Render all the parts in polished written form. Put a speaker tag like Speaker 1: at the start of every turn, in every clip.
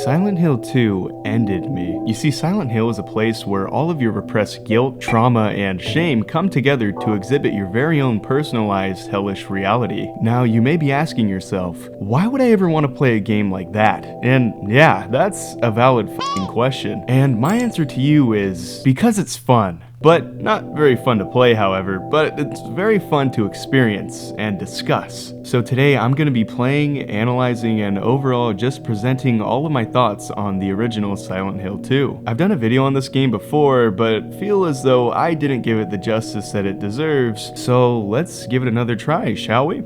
Speaker 1: Silent Hill 2 ended me. You see, Silent Hill is a place where all of your repressed guilt, trauma, and shame come together to exhibit your very own personalized hellish reality. Now, you may be asking yourself, why would I ever want to play a game like that? And yeah, that's a valid f***ing question. And my answer to you is, because it's fun. But not very fun to play, however, but it's very fun to experience and discuss. So today I'm going to be playing, analyzing, and overall just presenting all of my thoughts on the original Silent Hill 2. I've done a video on this game before, but feel as though I didn't give it the justice that it deserves, so let's give it another try, shall we?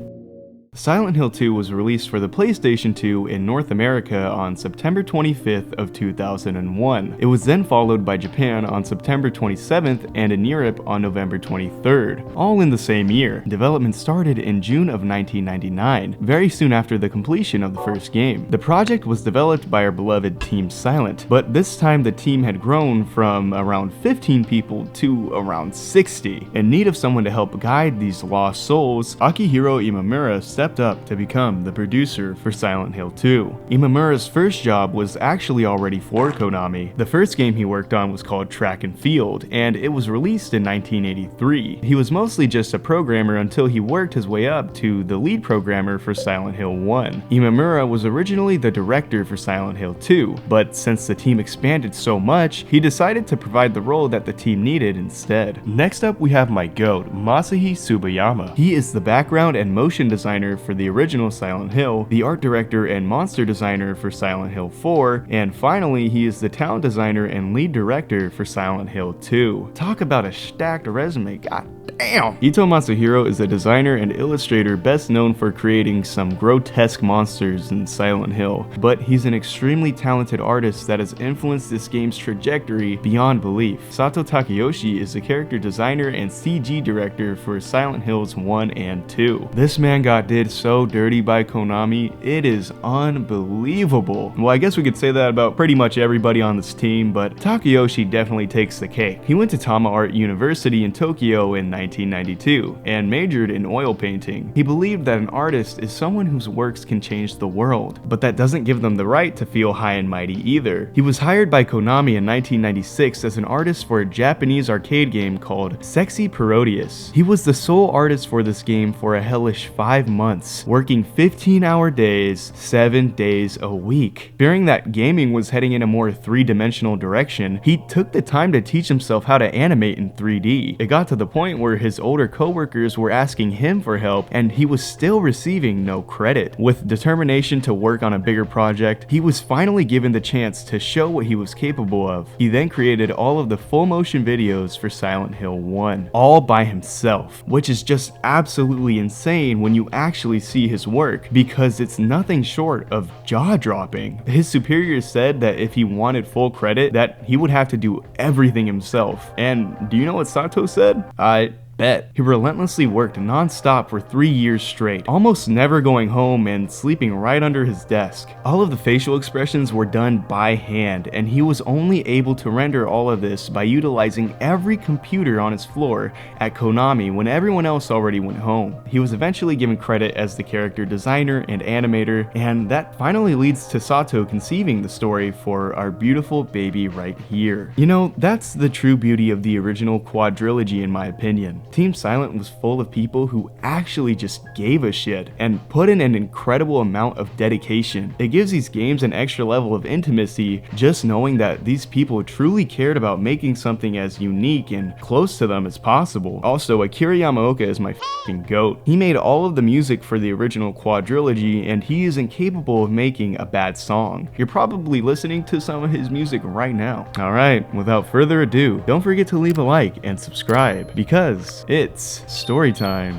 Speaker 1: Silent Hill 2 was released for the PlayStation 2 in North America on September 25th of 2001. It was then followed by Japan on September 27th and in Europe on November 23rd, all in the same year. Development started in June of 1999, very soon after the completion of the first game. The project was developed by our beloved Team Silent, but this time the team had grown from around 15 people to around 60. In need of someone to help guide these lost souls, Akihiro Imamura stepped up to become the producer for Silent Hill 2. Imamura's first job was actually already for Konami. The first game he worked on was called Track and Field, and it was released in 1983. He was mostly just a programmer until he worked his way up to the lead programmer for Silent Hill 1. Imamura was originally the director for Silent Hill 2, but since the team expanded so much, he decided to provide the role that the team needed instead. Next up, we have my GOAT, Masahi Tsubayama. He is the background and motion designer for the original Silent Hill, the art director and monster designer for Silent Hill 4, and finally he is the town designer and lead director for Silent Hill 2. Talk about a stacked resume, god damn! Ito Masahiro is a designer and illustrator best known for creating some grotesque monsters in Silent Hill, but he's an extremely talented artist that has influenced this game's trajectory beyond belief. Sato Takayoshi is the character designer and CG director for Silent Hills 1 and 2. This man got did so dirty by Konami, it is unbelievable. Well, I guess we could say that about pretty much everybody on this team, but Takayoshi definitely takes the cake. He went to Tama Art University in Tokyo in 1992 and majored in oil painting. He believed that an artist is someone whose works can change the world, but that doesn't give them the right to feel high and mighty either. He was hired by Konami in 1996 as an artist for a Japanese arcade game called Sexy Parodius. He was the sole artist for this game for a hellish 5 months, working 15-hour days, 7 days a week. Fearing that gaming was heading in a more three-dimensional direction, he took the time to teach himself how to animate in 3D. It got to the point where his older coworkers were asking him for help, and he was still receiving no credit. With determination to work on a bigger project, he was finally given the chance to show what he was capable of. He then created all of the full motion videos for Silent Hill 1, all by himself, which is just absolutely insane when you actually see his work, because it's nothing short of jaw-dropping. His superiors said that if he wanted full credit, that he would have to do everything himself. And do you know what Sato said? I bet. He relentlessly worked non-stop for 3 years straight, almost never going home and sleeping right under his desk. All of the facial expressions were done by hand, and he was only able to render all of this by utilizing every computer on his floor at Konami when everyone else already went home. He was eventually given credit as the character designer and animator, and that finally leads to Sato conceiving the story for our beautiful baby right here. You know, that's the true beauty of the original quadrilogy in my opinion. Team Silent was full of people who actually just gave a shit and put in an incredible amount of dedication. It gives these games an extra level of intimacy just knowing that these people truly cared about making something as unique and close to them as possible. Also, Akira Yamaoka is my f***ing GOAT. He made all of the music for the original quadrilogy, and he is incapable of making a bad song. You're probably listening to some of his music right now. Alright, without further ado, don't forget to leave a like and subscribe, because it's story time.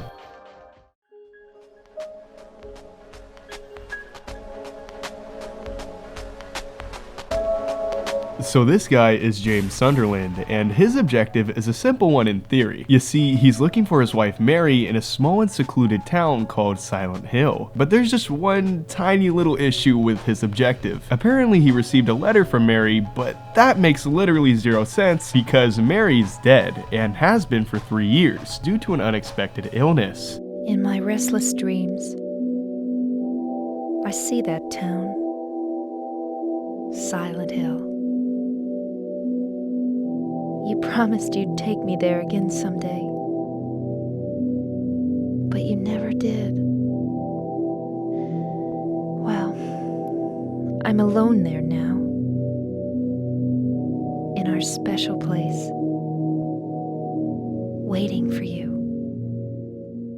Speaker 1: So this guy is James Sunderland, and his objective is a simple one in theory. You see, he's looking for his wife Mary in a small and secluded town called Silent Hill. But there's just one tiny little issue with his objective. Apparently he received a letter from Mary, but that makes literally zero sense because Mary's dead and has been for 3 years due to an unexpected illness.
Speaker 2: In my restless dreams, I see that town. Silent Hill. You promised you'd take me there again someday, but you never did. Well, I'm alone there now, in our special place, waiting for you.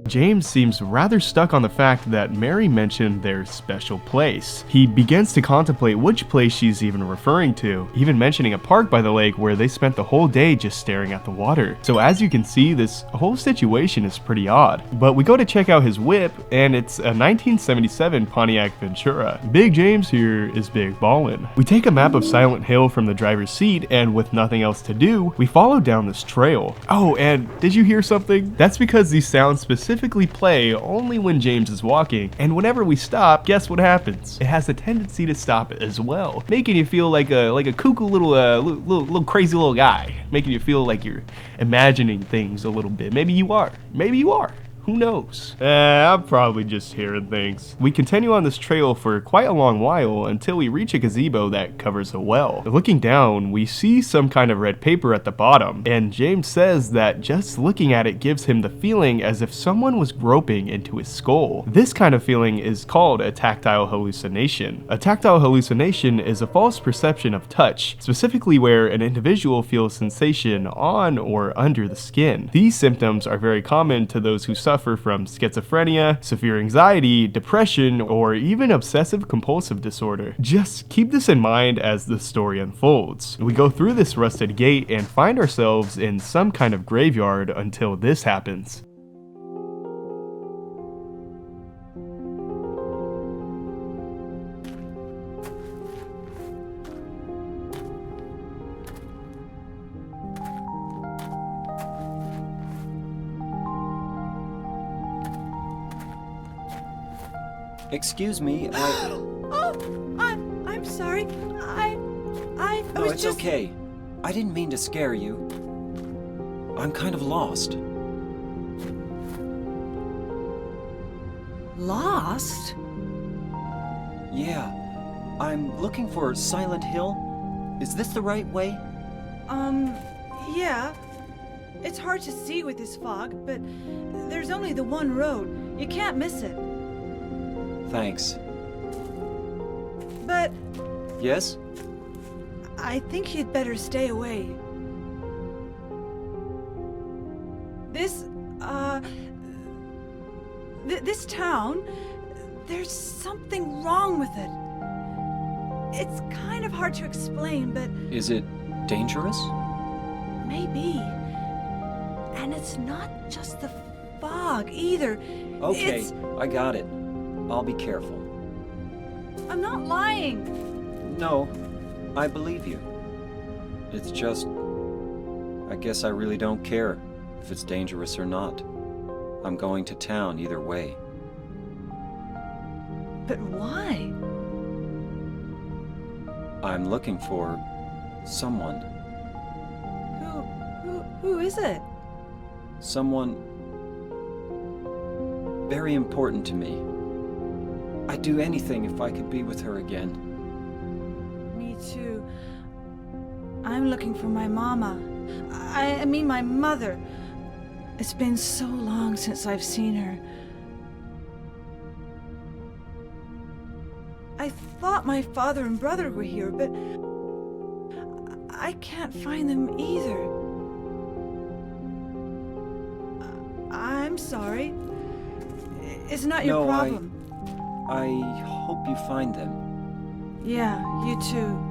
Speaker 1: James seems rather stuck on the fact that Mary mentioned their special place. He begins to contemplate which place she's even referring to, even mentioning a park by the lake where they spent the whole day just staring at the water. So as you can see, this whole situation is pretty odd. But we go to check out his whip, and it's a 1977 Pontiac Ventura. Big James here is big ballin'. We take a map of Silent Hill from the driver's seat, and with nothing else to do, we follow down this trail. Oh, and did you hear something? That's because these sounds specifically play only when James is walking, and whenever we stop, guess what happens? It has a tendency to stop as well, making you feel like a cuckoo little crazy little guy, making you feel like you're imagining things a little bit. Maybe you are. Who knows? I'm probably just hearing things. We continue on this trail for quite a long while until we reach a gazebo that covers a well. Looking down, we see some kind of red paper at the bottom, and James says that just looking at it gives him the feeling as if someone was groping into his skull. This kind of feeling is called a tactile hallucination. A tactile hallucination is a false perception of touch, specifically where an individual feels sensation on or under the skin. These symptoms are very common to those who suffer from schizophrenia, severe anxiety, depression, or even obsessive compulsive disorder. Just keep this in mind as the story unfolds. We go through this rusted gate and find ourselves in some kind of graveyard until this happens.
Speaker 3: Excuse me,
Speaker 4: I'm sorry. I
Speaker 3: No,
Speaker 4: was
Speaker 3: it's
Speaker 4: just...
Speaker 3: okay. I didn't mean to scare you. I'm kind of lost.
Speaker 4: Lost?
Speaker 3: Yeah. I'm looking for Silent Hill. Is this the right way?
Speaker 4: Yeah. It's hard to see with this fog, but there's only the one road. You can't miss it.
Speaker 3: Thanks.
Speaker 4: But
Speaker 3: Yes?
Speaker 4: I think you'd better stay away. This town, there's something wrong with it. It's kind of hard to explain, but
Speaker 3: Is it dangerous?
Speaker 4: maybe. And it's not just the fog either.
Speaker 3: Okay,
Speaker 4: It's...
Speaker 3: I got it. I'll be careful.
Speaker 4: I'm not lying.
Speaker 3: No, I believe you. It's just... I guess I really don't care if it's dangerous or not. I'm going to town either way.
Speaker 4: But why?
Speaker 3: I'm looking for someone.
Speaker 4: Who is it?
Speaker 3: Someone very important to me. I'd do anything if I could be with her again.
Speaker 4: Me too. I'm looking for my mama. I mean my mother. It's been so long since I've seen her. I thought my father and brother were here, but I can't find them either. I'm sorry. It's not your problem.
Speaker 3: I hope you find them.
Speaker 4: Yeah, you too.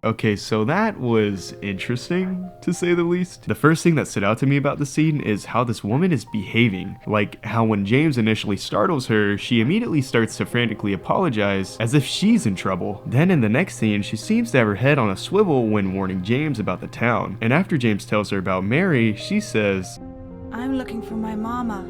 Speaker 1: Okay, so that was interesting, to say the least. The first thing that stood out to me about the scene is how this woman is behaving. Like, how when James initially startles her, she immediately starts to frantically apologize, as if she's in trouble. Then in the next scene, she seems to have her head on a swivel when warning James about the town. And after James tells her about Mary, she says,
Speaker 4: I'm looking for my mama.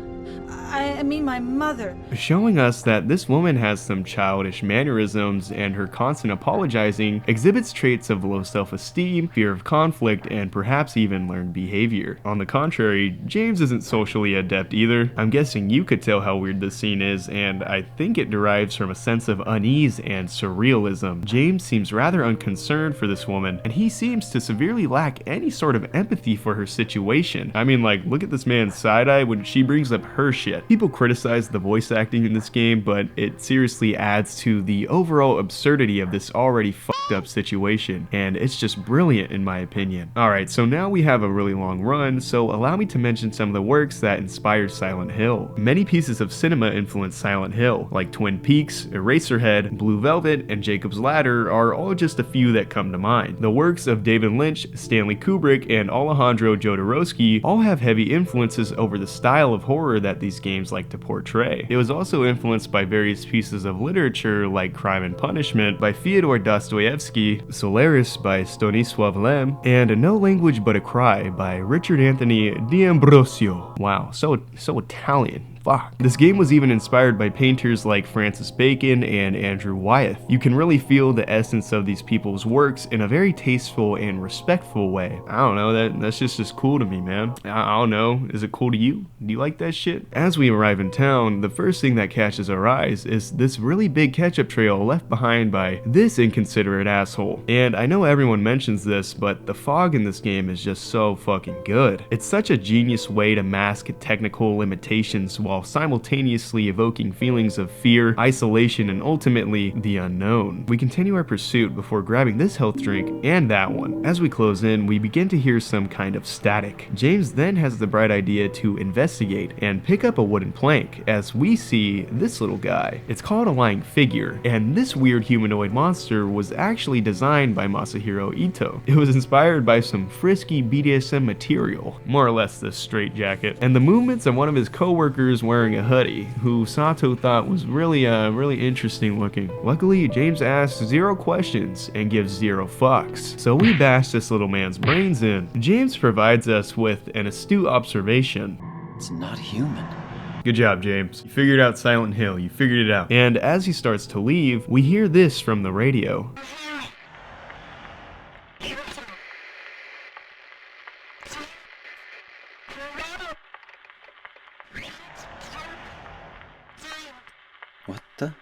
Speaker 4: I mean my mother.
Speaker 1: Showing us that this woman has some childish mannerisms, and her constant apologizing exhibits traits of low self-esteem, fear of conflict, and perhaps even learned behavior. On the contrary, James isn't socially adept either. I'm guessing you could tell how weird this scene is, and I think it derives from a sense of unease and surrealism. James seems rather unconcerned for this woman, and he seems to severely lack any sort of empathy for her situation. I mean, like, look at this man's side-eye when she brings up her shit. People criticize the voice acting in this game, but it seriously adds to the overall absurdity of this already fucked up situation, and it's just brilliant in my opinion. Alright, so now we have a really long run, so allow me to mention some of the works that inspired Silent Hill. Many pieces of cinema influenced Silent Hill, like Twin Peaks, Eraserhead, Blue Velvet, and Jacob's Ladder are all just a few that come to mind. The works of David Lynch, Stanley Kubrick, and Alejandro Jodorowsky all have heavy influences over the style of horror that these games like to portray. It was also influenced by various pieces of literature like Crime and Punishment by Fyodor Dostoevsky, Solaris by Stanisław Lem, and No Language But a Cry by Richard Anthony D'Ambrosio. Wow, so Italian. Fuck. This game was even inspired by painters like Francis Bacon and Andrew Wyeth. You can really feel the essence of these people's works in a very tasteful and respectful way. I don't know, that's just cool to me, man. I don't know, is it cool to you? Do you like that shit? As we arrive in town, the first thing that catches our eyes is this really big ketchup trail left behind by this inconsiderate asshole. And I know everyone mentions this, but the fog in this game is just so fucking good. It's such a genius way to mask technical limitations while simultaneously evoking feelings of fear, isolation, and ultimately the unknown. We continue our pursuit before grabbing this health drink and that one. As we close in, we begin to hear some kind of static. James then has the bright idea to investigate and pick up a wooden plank as we see this little guy. It's called a lying figure, and this weird humanoid monster was actually designed by Masahiro Ito. It was inspired by some frisky BDSM material, more or less this straitjacket, and the movements of one of his co-workers wearing a hoodie, who Sato thought was really interesting looking. Luckily, James asks 0 questions and gives 0 fucks, so we bash this little man's brains in. James provides us with an astute observation.
Speaker 3: It's not human.
Speaker 1: Good job, James. You figured out Silent Hill, you figured it out. And as he starts to leave, we hear this from the radio.
Speaker 3: What the?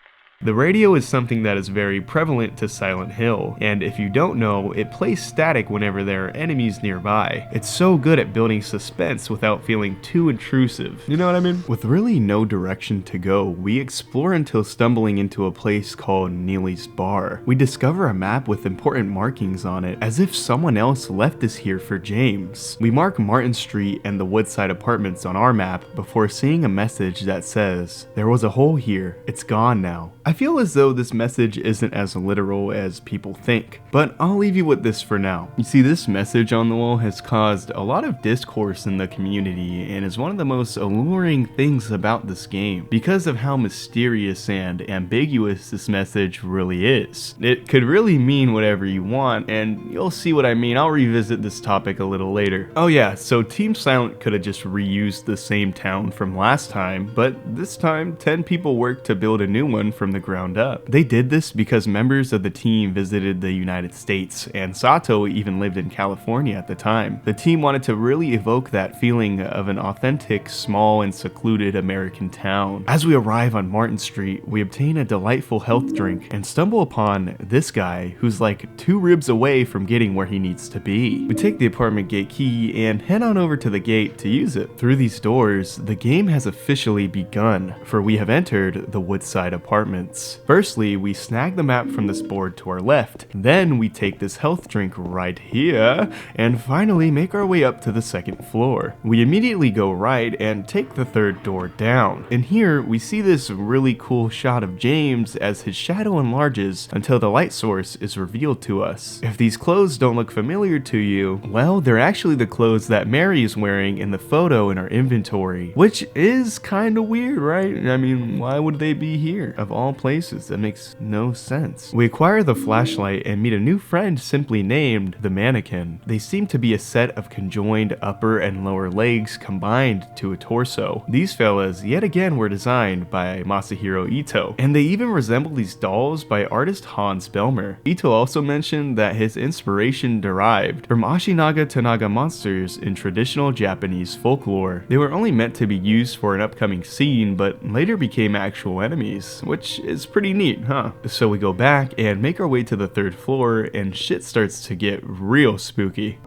Speaker 1: The radio is something that is very prevalent to Silent Hill, and if you don't know, it plays static whenever there are enemies nearby. It's so good at building suspense without feeling too intrusive. You know what I mean? With really no direction to go, we explore until stumbling into a place called Neely's Bar. We discover a map with important markings on it, as if someone else left this here for James. We mark Martin Street and the Woodside Apartments on our map before seeing a message that says, "There was a hole here, it's gone now." I feel as though this message isn't as literal as people think, but I'll leave you with this for now. You see, this message on the wall has caused a lot of discourse in the community and is one of the most alluring things about this game because of how mysterious and ambiguous this message really is. It could really mean whatever you want, and you'll see what I mean. I'll revisit this topic a little later. Oh yeah, so Team Silent could have just reused the same town from last time, but this time 10 people worked to build a new one from the ground up. They did this because members of the team visited the United States, and Sato even lived in California at the time. The team wanted to really evoke that feeling of an authentic, small, and secluded American town. As we arrive on Martin Street, we obtain a delightful health drink and stumble upon this guy who's like 2 ribs away from getting where he needs to be. We take the apartment gate key and head on over to the gate to use it. Through these doors, the game has officially begun, for we have entered the Woodside Apartments. Firstly, we snag the map from this board to our left, then we take this health drink right here, and finally make our way up to the 2nd floor. We immediately go right and take the 3rd door down. In here, we see this really cool shot of James as his shadow enlarges until the light source is revealed to us. If these clothes don't look familiar to you, well, they're actually the clothes that Mary is wearing in the photo in our inventory, which is kinda weird, right? I mean, why would they be here? Of all all places? That makes no sense. We acquire the flashlight and meet a new friend simply named the Mannequin. They seem to be a set of conjoined upper and lower legs combined to a torso. These fellas, yet again, were designed by Masahiro Ito, and they even resemble these dolls by artist Hans Belmer. Ito also mentioned that his inspiration derived from Ashinaga Tanaga monsters in traditional Japanese folklore. They were only meant to be used for an upcoming scene, but later became actual enemies, which is pretty neat, huh? So we go back and make our way to the 3rd floor, and shit starts to get real spooky.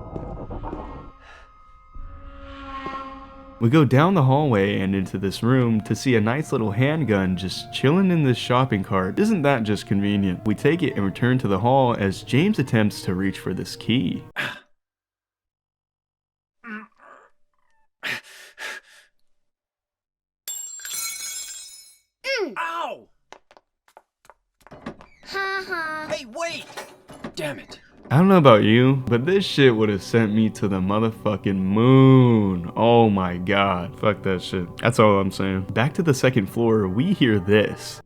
Speaker 1: We go down the hallway and into this room to see a nice little handgun just chilling in this shopping cart. Isn't that just convenient? We take it and return to the hall as James attempts to reach for this key.
Speaker 3: Ow! Hey, wait! Damn it.
Speaker 1: I don't know about you, but this shit would have sent me to the motherfucking moon. Oh my god. Fuck that shit. That's all I'm saying. Back to the 2nd floor, we hear this.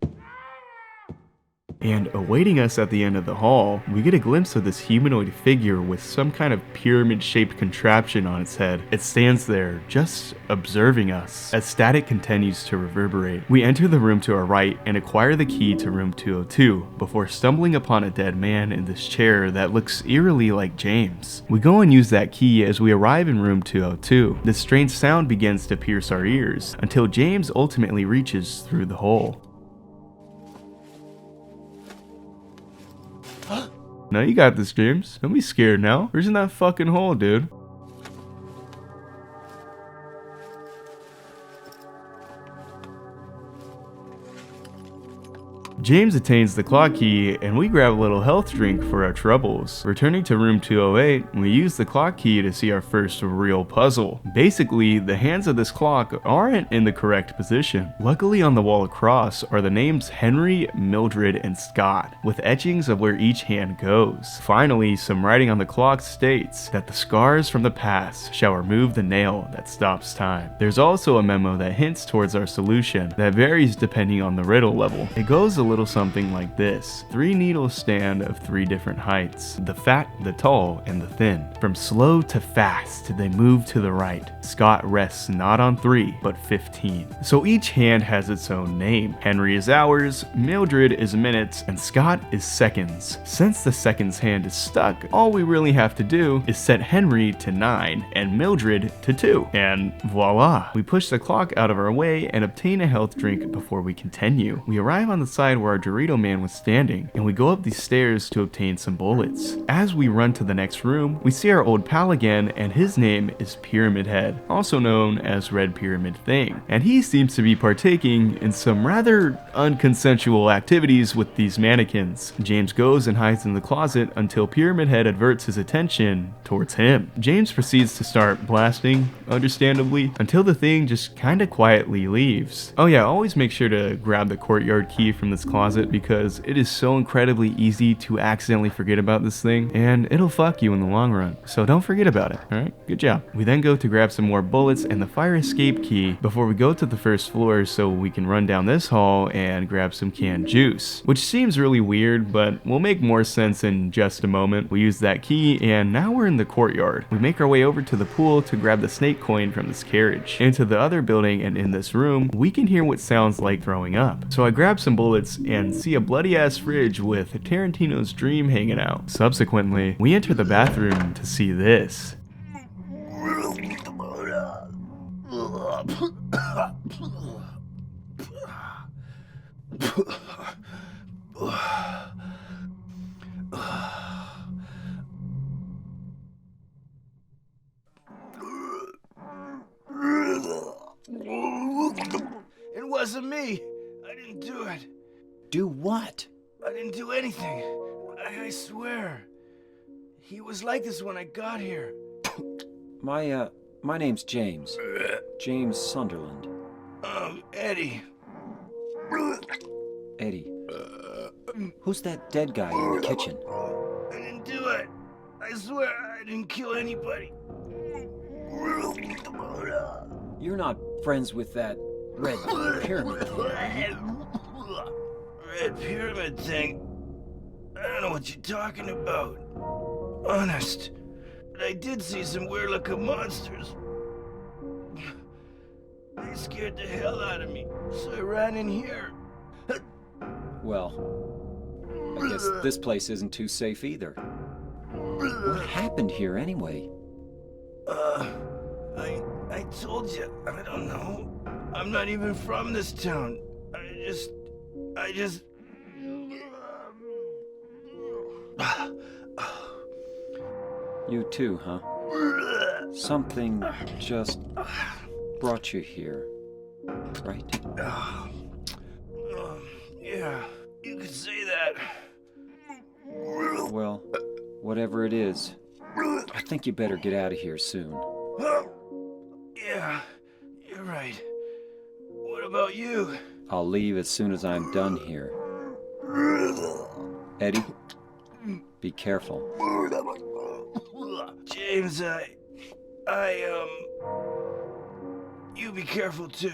Speaker 1: And awaiting us at the end of the hall, we get a glimpse of this humanoid figure with some kind of pyramid-shaped contraption on its head. It stands there, just observing us, as static continues to reverberate. We enter the room to our right and acquire the key to room 202, before stumbling upon a dead man in this chair that looks eerily like James. We go and use that key as we arrive in room 202. This strange sound begins to pierce our ears, until James ultimately reaches through the hole. No, you got this, James. Don't be scared now. Where's in that fucking hole, dude? James attains the clock key, and we grab a little health drink for our troubles. Returning to room 208, we use the clock key to see our first real puzzle. Basically, the hands of this clock aren't in the correct position. Luckily, on the wall across are the names Henry, Mildred, and Scott, with etchings of where each hand goes. Finally, some writing on the clock states that the scars from the past shall remove the nail that stops time. There's also a memo that hints towards our solution that varies depending on the riddle level. It goes a little something like this. 3 needles stand of 3 different heights: the fat, the tall, and the thin. From slow to fast, they move to the right. Scott rests not on 3, but 15. So each hand has its own name. Henry is hours, Mildred is minutes, and Scott is seconds. Since the seconds hand is stuck, all we really have to do is set Henry to 9 and Mildred to 2. And voila! We push the clock out of our way and obtain a health drink before we continue. We arrive on the side where our Dorito man was standing, and we go up these stairs to obtain some bullets. As we run to the next room, we see our old pal again, and his name is Pyramid Head, also known as Red Pyramid Thing. And he seems to be partaking in some rather unconsensual activities with these mannequins. James goes and hides in the closet until Pyramid Head adverts his attention towards him. James proceeds to start blasting, understandably, until the thing just kinda quietly leaves. Oh yeah, always make sure to grab the courtyard key from this closet because it is so incredibly easy to accidentally forget about this thing, and it'll fuck you in the long run. So don't forget about it, alright? Good job. We then go to grab some more bullets and the fire escape key before we go to the 1st floor so we can run down this hall and grab some canned juice, which seems really weird, but will make more sense in just a moment. We use that key, and now we're in the courtyard. We make our way over to the pool to grab the snake coin from this carriage. Into the other building, and in this room, we can hear what sounds like throwing up. So I grab some bullets and see a bloody ass fridge with Tarantino's dream hanging out. Subsequently, we enter the bathroom to see this.
Speaker 5: It wasn't me. I didn't do it.
Speaker 3: Do what?
Speaker 5: I didn't do anything. I swear. He was like this when I got here.
Speaker 3: My name's James. James Sunderland.
Speaker 5: Eddie.
Speaker 3: Eddie. Who's that dead guy in the kitchen?
Speaker 5: I didn't do it. I swear I didn't kill anybody.
Speaker 3: You're not friends with that red pyramid thing, are you?
Speaker 5: red pyramid thing. I don't know what you're talking about. Honest. But I did see some weird-looking monsters. They scared the hell out of me, so I ran in here.
Speaker 3: Well, I guess this place isn't too safe either. What happened here anyway?
Speaker 5: I told you, I don't know. I'm not even from this town. I just...
Speaker 3: You too, huh? Something just brought you here, right?
Speaker 5: Yeah, you could say that.
Speaker 3: Well, whatever it is, I think you better get out of here soon.
Speaker 5: Yeah, you're right. What about you?
Speaker 3: I'll leave as soon as I'm done here. Eddie, be careful.
Speaker 5: James, you be careful too.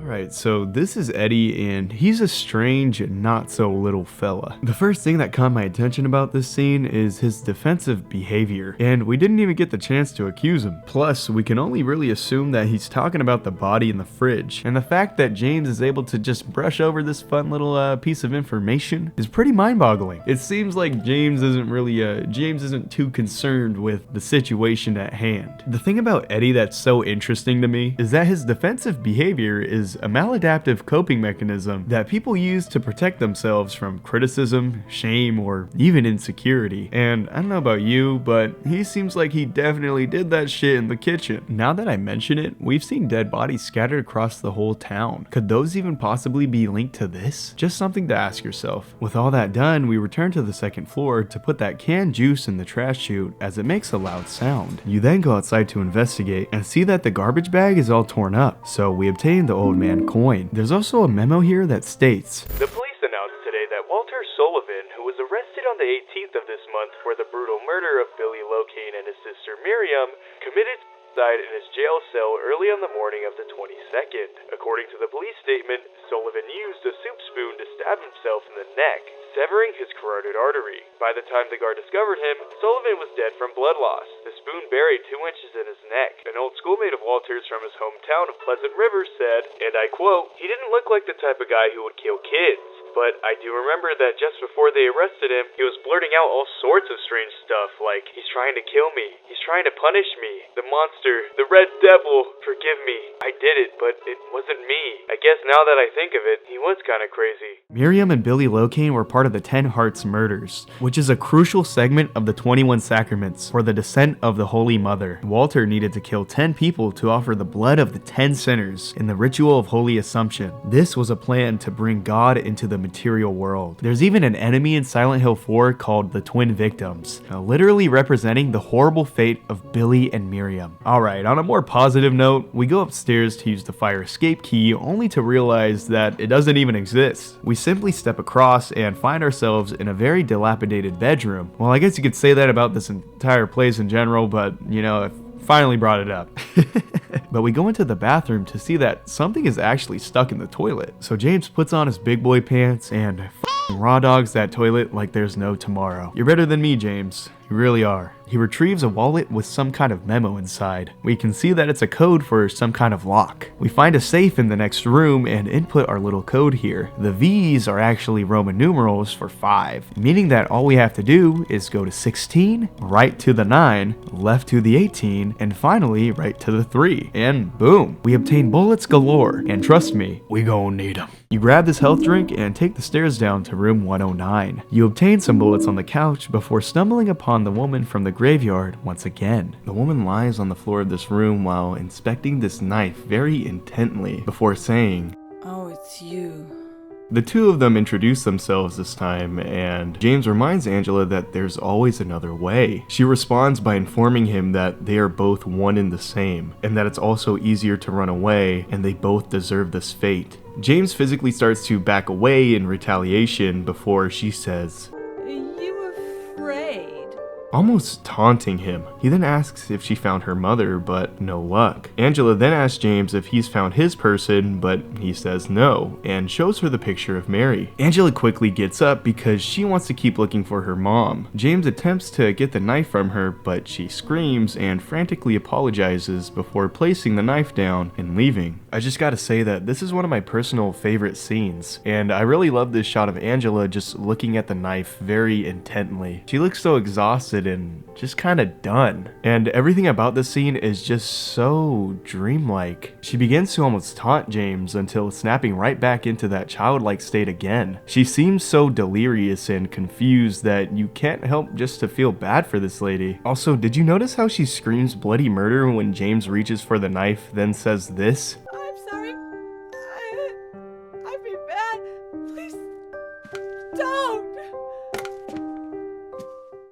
Speaker 1: Alright, so this is Eddie, and he's a strange, not-so-little fella. The first thing that caught my attention about this scene is his defensive behavior, and we didn't even get the chance to accuse him. Plus, we can only really assume that he's talking about the body in the fridge, and the fact that James is able to just brush over this fun little piece of information is pretty mind-boggling. It seems like James isn't too concerned with the situation at hand. The thing about Eddie that's so interesting to me is that his defensive behavior is a maladaptive coping mechanism that people use to protect themselves from criticism, shame, or even insecurity. And I don't know about you, but he seems like he definitely did that shit in the kitchen. Now that I mention it, we've seen dead bodies scattered across the whole town. Could those even possibly be linked to this? Just something to ask yourself. With all that done, we return to the second floor to put that canned juice in the trash chute as it makes a loud sound. You then go outside to investigate and see that the garbage bag is all torn up, so we obtain the old man coin. There's also a memo here that states,
Speaker 6: "The police announced today that Walter Sullivan, who was arrested on the 18th of this month for the brutal murder of Billy Locane and his sister Miriam, committed suicide in his jail cell early on the morning of the 22nd. According to the police statement, Sullivan used a soup spoon to stab himself in the neck, severing his carotid artery. By the time the guard discovered him, Sullivan was dead from blood loss, the spoon buried 2 inches in his neck." An old schoolmate of Walter's from his hometown of Pleasant River said, and I quote, "He didn't look like the type of guy who would kill kids. But I do remember that just before they arrested him, he was blurting out all sorts of strange stuff, like, 'He's trying to kill me. He's trying to punish me. The monster, the red devil, forgive me. I did it, but it wasn't me.' I guess now that I think of it, he was kind of crazy."
Speaker 1: Miriam and Billy Locane were part of the 10 Hearts murders, which is a crucial segment of the 21 Sacraments for the descent of the Holy Mother. Walter needed to kill 10 people to offer the blood of the 10 sinners in the ritual of Holy Assumption. This was a plan to bring God into the material world. There's even an enemy in Silent Hill 4 called the Twin Victims, literally representing the horrible fate of Billy and Miriam. Alright, on a more positive note, we go upstairs to use the fire escape key only to realize that it doesn't even exist. We simply step across and find ourselves in a very dilapidated bedroom. Well, I guess you could say that about this entire place in general, but you know, I finally brought it up. But we go into the bathroom to see that something is actually stuck in the toilet. So James puts on his big boy pants and raw dogs that toilet like there's no tomorrow. You're better than me, James. You really are. He retrieves a wallet with some kind of memo inside. We can see that it's a code for some kind of lock. We find a safe in the next room and input our little code here. The V's are actually Roman numerals for 5, meaning that all we have to do is go to 16, right to the 9, left to the 18, and finally right to the 3. And boom, we obtain bullets galore. And trust me, we gon' need them. You grab this health drink and take the stairs down to room 109. You obtain some bullets on the couch before stumbling upon the woman from the graveyard once again. The woman lies on the floor of this room while inspecting this knife very intently before saying,
Speaker 4: Oh, it's you.
Speaker 1: The two of them introduce themselves this time, and James reminds Angela that there's always another way. She responds by informing him that they are both one and the same, and that it's also easier to run away, and they both deserve this fate. James physically starts to back away in retaliation before she says,
Speaker 4: You afraid?
Speaker 1: almost taunting him. He then asks if she found her mother, but no luck. Angela then asks James if he's found his person, but he says no, and shows her the picture of Mary. Angela quickly gets up because she wants to keep looking for her mom. James attempts to get the knife from her, but she screams and frantically apologizes before placing the knife down and leaving. I just gotta say that this is one of my personal favorite scenes, and I really love this shot of Angela just looking at the knife very intently. She looks so exhausted and just kind of done. And everything about this scene is just so dreamlike. She begins to almost taunt James until snapping right back into that childlike state again. She seems so delirious and confused that you can't help just to feel bad for this lady. Also, did you notice how she screams bloody murder when James reaches for the knife, then says this?
Speaker 4: I'm sorry. I feel bad. Please don't.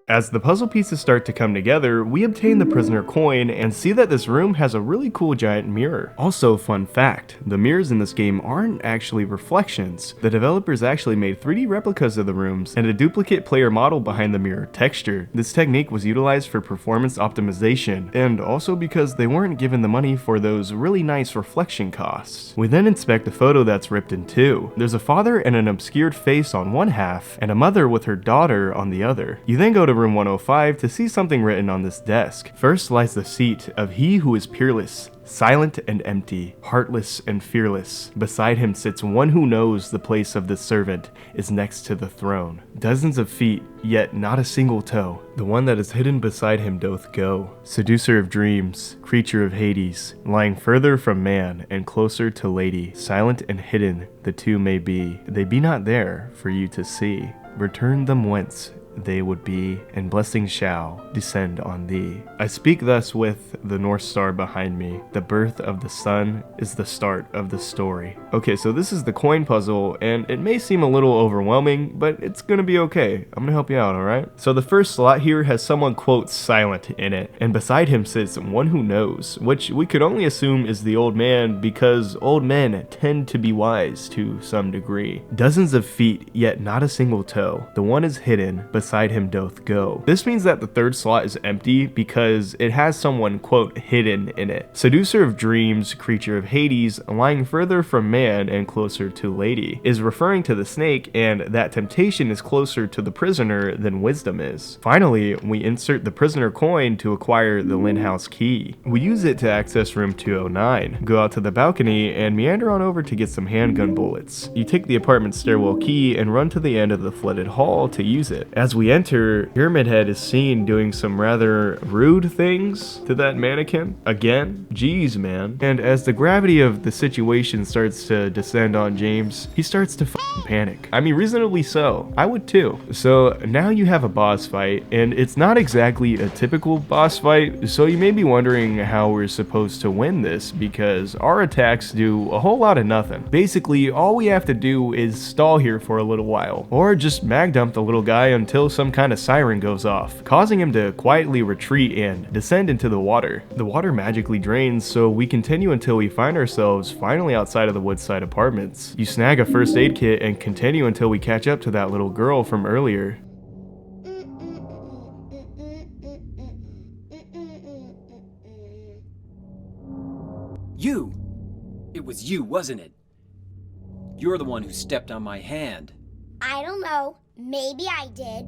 Speaker 1: As the puzzle pieces start to come together, we obtain the prisoner coin and see that this room has a really cool giant mirror. Also, fun fact, the mirrors in this game aren't actually reflections. The developers actually made 3D replicas of the rooms and a duplicate player model behind the mirror texture. This technique was utilized for performance optimization, and also because they weren't given the money for those really nice reflection costs. We then inspect a photo that's ripped in two. There's a father and an obscured face on one half, and a mother with her daughter on the other. You then go to room 105 to see something written on this desk. First lies the seat of he who is peerless, silent and empty, heartless and fearless. Beside him sits one who knows the place of the servant is next to the throne. Dozens of feet, yet not a single toe. The one that is hidden beside him doth go. Seducer of dreams, creature of Hades, lying further from man and closer to lady. Silent and hidden the two may be. They be not there for you to see. Return them whence they would be, and blessings shall descend on thee. I speak thus with the North Star behind me. The birth of the sun is the start of the story. Okay, so this is the coin puzzle, and it may seem a little overwhelming, but it's gonna be okay. I'm gonna help you out, alright? So the first slot here has someone quote silent in it, and beside him sits one who knows, which we could only assume is the old man because old men tend to be wise to some degree. Dozens of feet, yet not a single toe. The one is hidden, beside him doth go. This means that the third slot is empty because it has someone quote hidden in it. Seducer of dreams, creature of Hades, lying further from man and closer to lady, is referring to the snake, and that temptation is closer to the prisoner than wisdom is. Finally, we insert the prisoner coin to acquire the Lynn House key. We use it to access room 209, go out to the balcony, and meander on over to get some handgun bullets. You take the apartment stairwell key and run to the end of the flooded hall to use it. As we enter, Pyramid Head is seen doing some rather rude things to that mannequin. Again, geez man. And as the gravity of the situation starts to descend on James, he starts to panic. I mean, reasonably so. I would too. So now you have a boss fight, and it's not exactly a typical boss fight, so you may be wondering how we're supposed to win this, because our attacks do a whole lot of nothing. Basically, all we have to do is stall here for a little while, or just mag dump the little guy until some kind of siren goes off, causing him to quietly retreat and descend into the water. The water magically drains, so we continue until we find ourselves finally outside of the Woodside Apartments. You snag a first aid kit and continue until we catch up to that little girl from earlier.
Speaker 3: You! It was you, wasn't it? You're the one who stepped on my hand.
Speaker 7: I don't know. Maybe I did.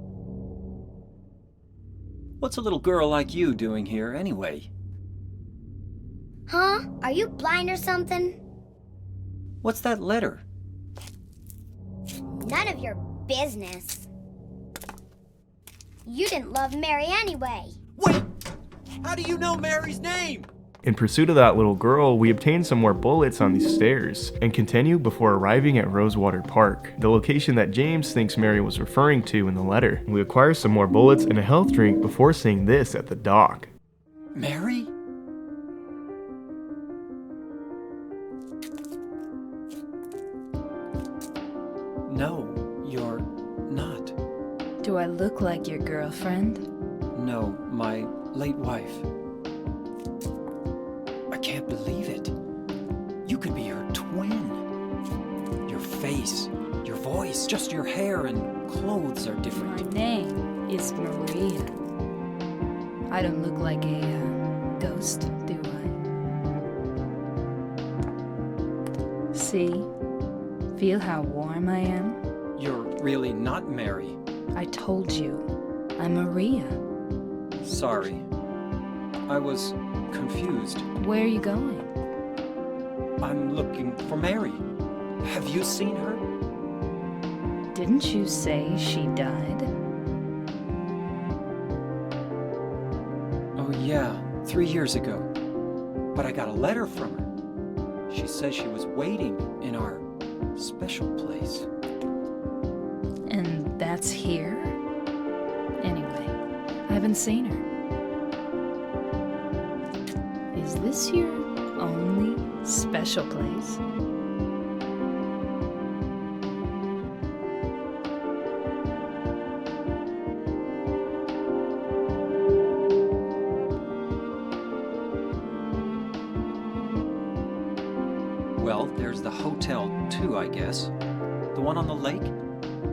Speaker 3: What's a little girl like you doing here anyway?
Speaker 7: Huh? Are you blind or something?
Speaker 3: What's that letter?
Speaker 7: None of your business. You didn't love Mary anyway.
Speaker 3: Wait! How do you know Mary's name?
Speaker 1: In pursuit of that little girl, we obtain some more bullets on these stairs, and continue before arriving at Rosewater Park, the location that James thinks Mary was referring to in the letter. We acquire some more bullets and a health drink before seeing this at the dock.
Speaker 3: Mary? No, you're not.
Speaker 2: Do I look like your girlfriend?
Speaker 3: No, my late wife. I can't believe it. You could be her twin. Your face, your voice, just your hair and clothes are different.
Speaker 2: My name is Maria. I don't look like a ghost, do I? See? Feel how warm I am?
Speaker 3: You're really not Mary.
Speaker 2: I told you. I'm Maria.
Speaker 3: Sorry. I was confused.
Speaker 2: Where are you going?
Speaker 3: I'm looking for Mary. Have you seen her?
Speaker 2: Didn't you say she died?
Speaker 3: Oh yeah, 3 years ago. But I got a letter from her. She says she was waiting in our special place.
Speaker 2: And that's here? Anyway, I haven't seen her. Is this your only special place?
Speaker 3: Well, there's the hotel too, I guess. The one on the lake?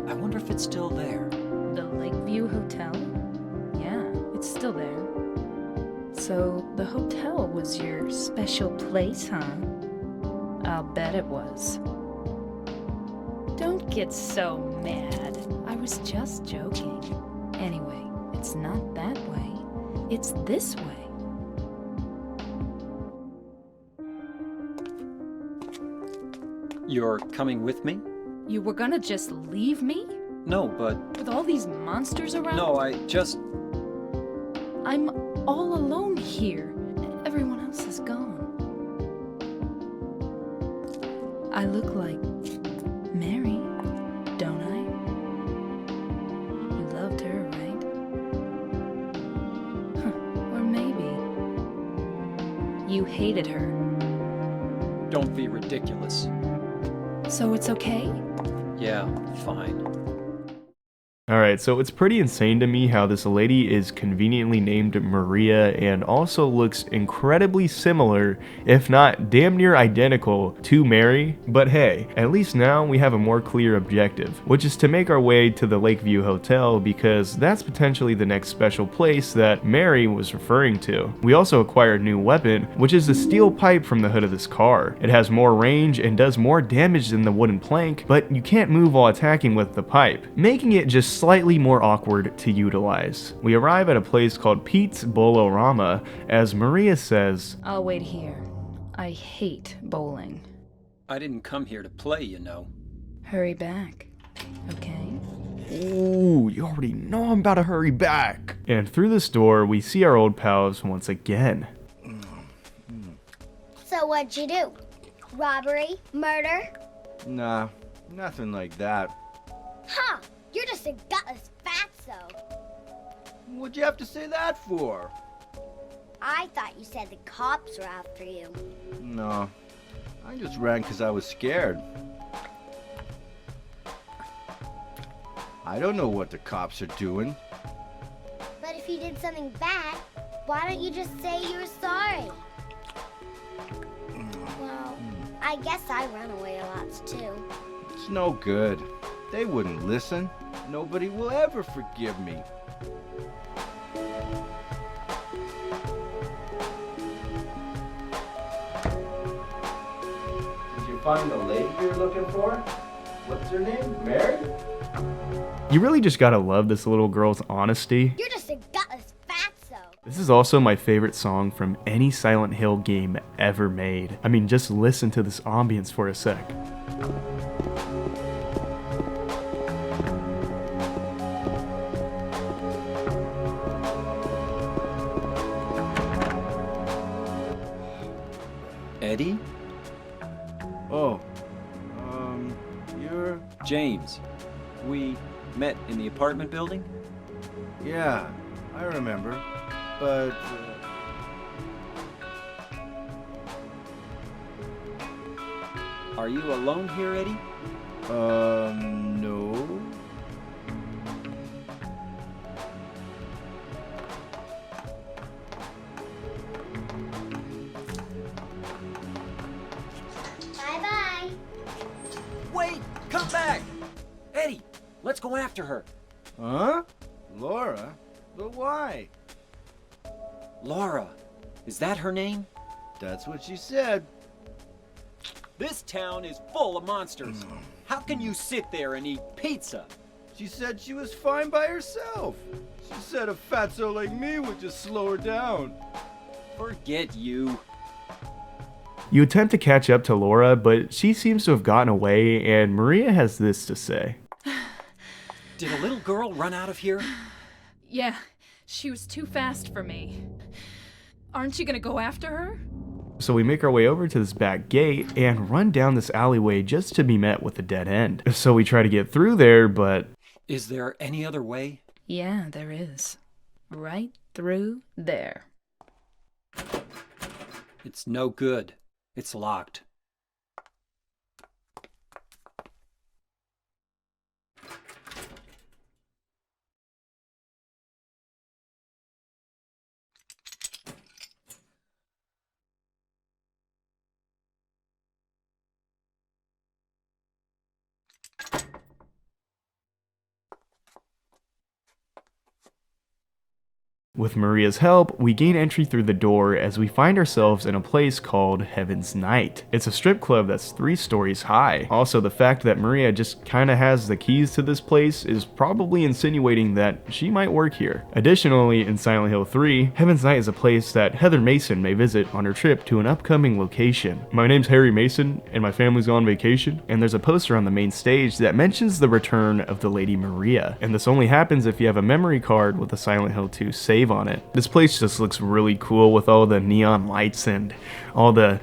Speaker 3: I wonder if it's still there.
Speaker 2: The Lakeview Hotel? Yeah, it's still there. So the hotel was your special place, huh? I'll bet it was. Don't get so mad. I was just joking. Anyway, it's not that way. It's this way.
Speaker 3: You're coming with me?
Speaker 2: You were gonna just leave me?
Speaker 3: No, but...
Speaker 2: With all these monsters around?
Speaker 3: No, I just...
Speaker 2: I'm all alone here. Everyone else is gone. I look like Mary, don't I? You loved her, right? Or maybe you hated her.
Speaker 3: Don't be ridiculous.
Speaker 2: So it's okay?
Speaker 3: Yeah, fine.
Speaker 1: Alright, so it's pretty insane to me how this lady is conveniently named Maria and also looks incredibly similar, if not damn near identical, to Mary. But hey, at least now we have a more clear objective, which is to make our way to the Lakeview Hotel because that's potentially the next special place that Mary was referring to. We also acquire a new weapon, which is a steel pipe from the hood of this car. It has more range and does more damage than the wooden plank, but you can't move while attacking with the pipe, making it just slightly more awkward to utilize. We arrive at a place called Pete's Bolorama, as Maria says,
Speaker 2: I'll wait here. I hate bowling.
Speaker 3: I didn't come here to play, you know.
Speaker 2: Hurry back, okay?
Speaker 1: "Ooh, you already know I'm about to hurry back." And through this door, we see our old pals once again.
Speaker 7: So what'd you do? Robbery? Murder?
Speaker 5: Nah, nothing like that.
Speaker 7: Huh, you're just a gutless fatso.
Speaker 5: What'd you have to say that for?
Speaker 7: I thought you said the cops were after you.
Speaker 5: No, I just ran because I was scared. I don't know what the cops are doing.
Speaker 7: But if you did something bad, why don't you just say you were sorry? Well, I guess I run away a lot too.
Speaker 5: It's no good. They wouldn't listen. Nobody will ever forgive me. Did you find the lady you're looking for? What's her name? Mary?
Speaker 1: You really just gotta love this little girl's honesty.
Speaker 7: You're just a gutless fatso.
Speaker 1: This is also my favorite song from any Silent Hill game ever made. I mean, just listen to this ambience for a sec.
Speaker 3: Eddie?
Speaker 5: Oh, you're...
Speaker 3: James. We met in the apartment building?
Speaker 5: Yeah, I remember. But,
Speaker 3: Are you alone here, Eddie?
Speaker 5: no.
Speaker 7: Bye-bye.
Speaker 3: Wait! Come back! Eddie, let's go after her.
Speaker 5: Huh? Laura? But why?
Speaker 3: Laura, is that her name?
Speaker 5: That's what she said.
Speaker 3: This town is full of monsters. How can you sit there and eat pizza?
Speaker 5: She said she was fine by herself. She said a fatso like me would just slow her down.
Speaker 3: Forget you.
Speaker 1: You attempt to catch up to Laura, but she seems to have gotten away, and Maria has this to say.
Speaker 3: Did a little girl run out of here?
Speaker 2: Yeah, she was too fast for me. Aren't you gonna go after her?
Speaker 1: So we make our way over to this back gate and run down this alleyway just to be met with a dead end. So we try to get through there, but...
Speaker 3: Is there any other way?
Speaker 2: Yeah, there is. Right through there.
Speaker 3: It's no good. It's locked.
Speaker 1: With Maria's help, we gain entry through the door as we find ourselves in a place called Heaven's Night. It's a strip club that's 3 stories high. Also, the fact that Maria just kinda has the keys to this place is probably insinuating that she might work here. Additionally, in Silent Hill 3, Heaven's Night is a place that Heather Mason may visit on her trip to an upcoming location. My name's Harry Mason, and my family's on vacation, and there's a poster on the main stage that mentions the return of the Lady Maria, and this only happens if you have a memory card with a Silent Hill 2 save on it. This place just looks really cool with all the neon lights and all the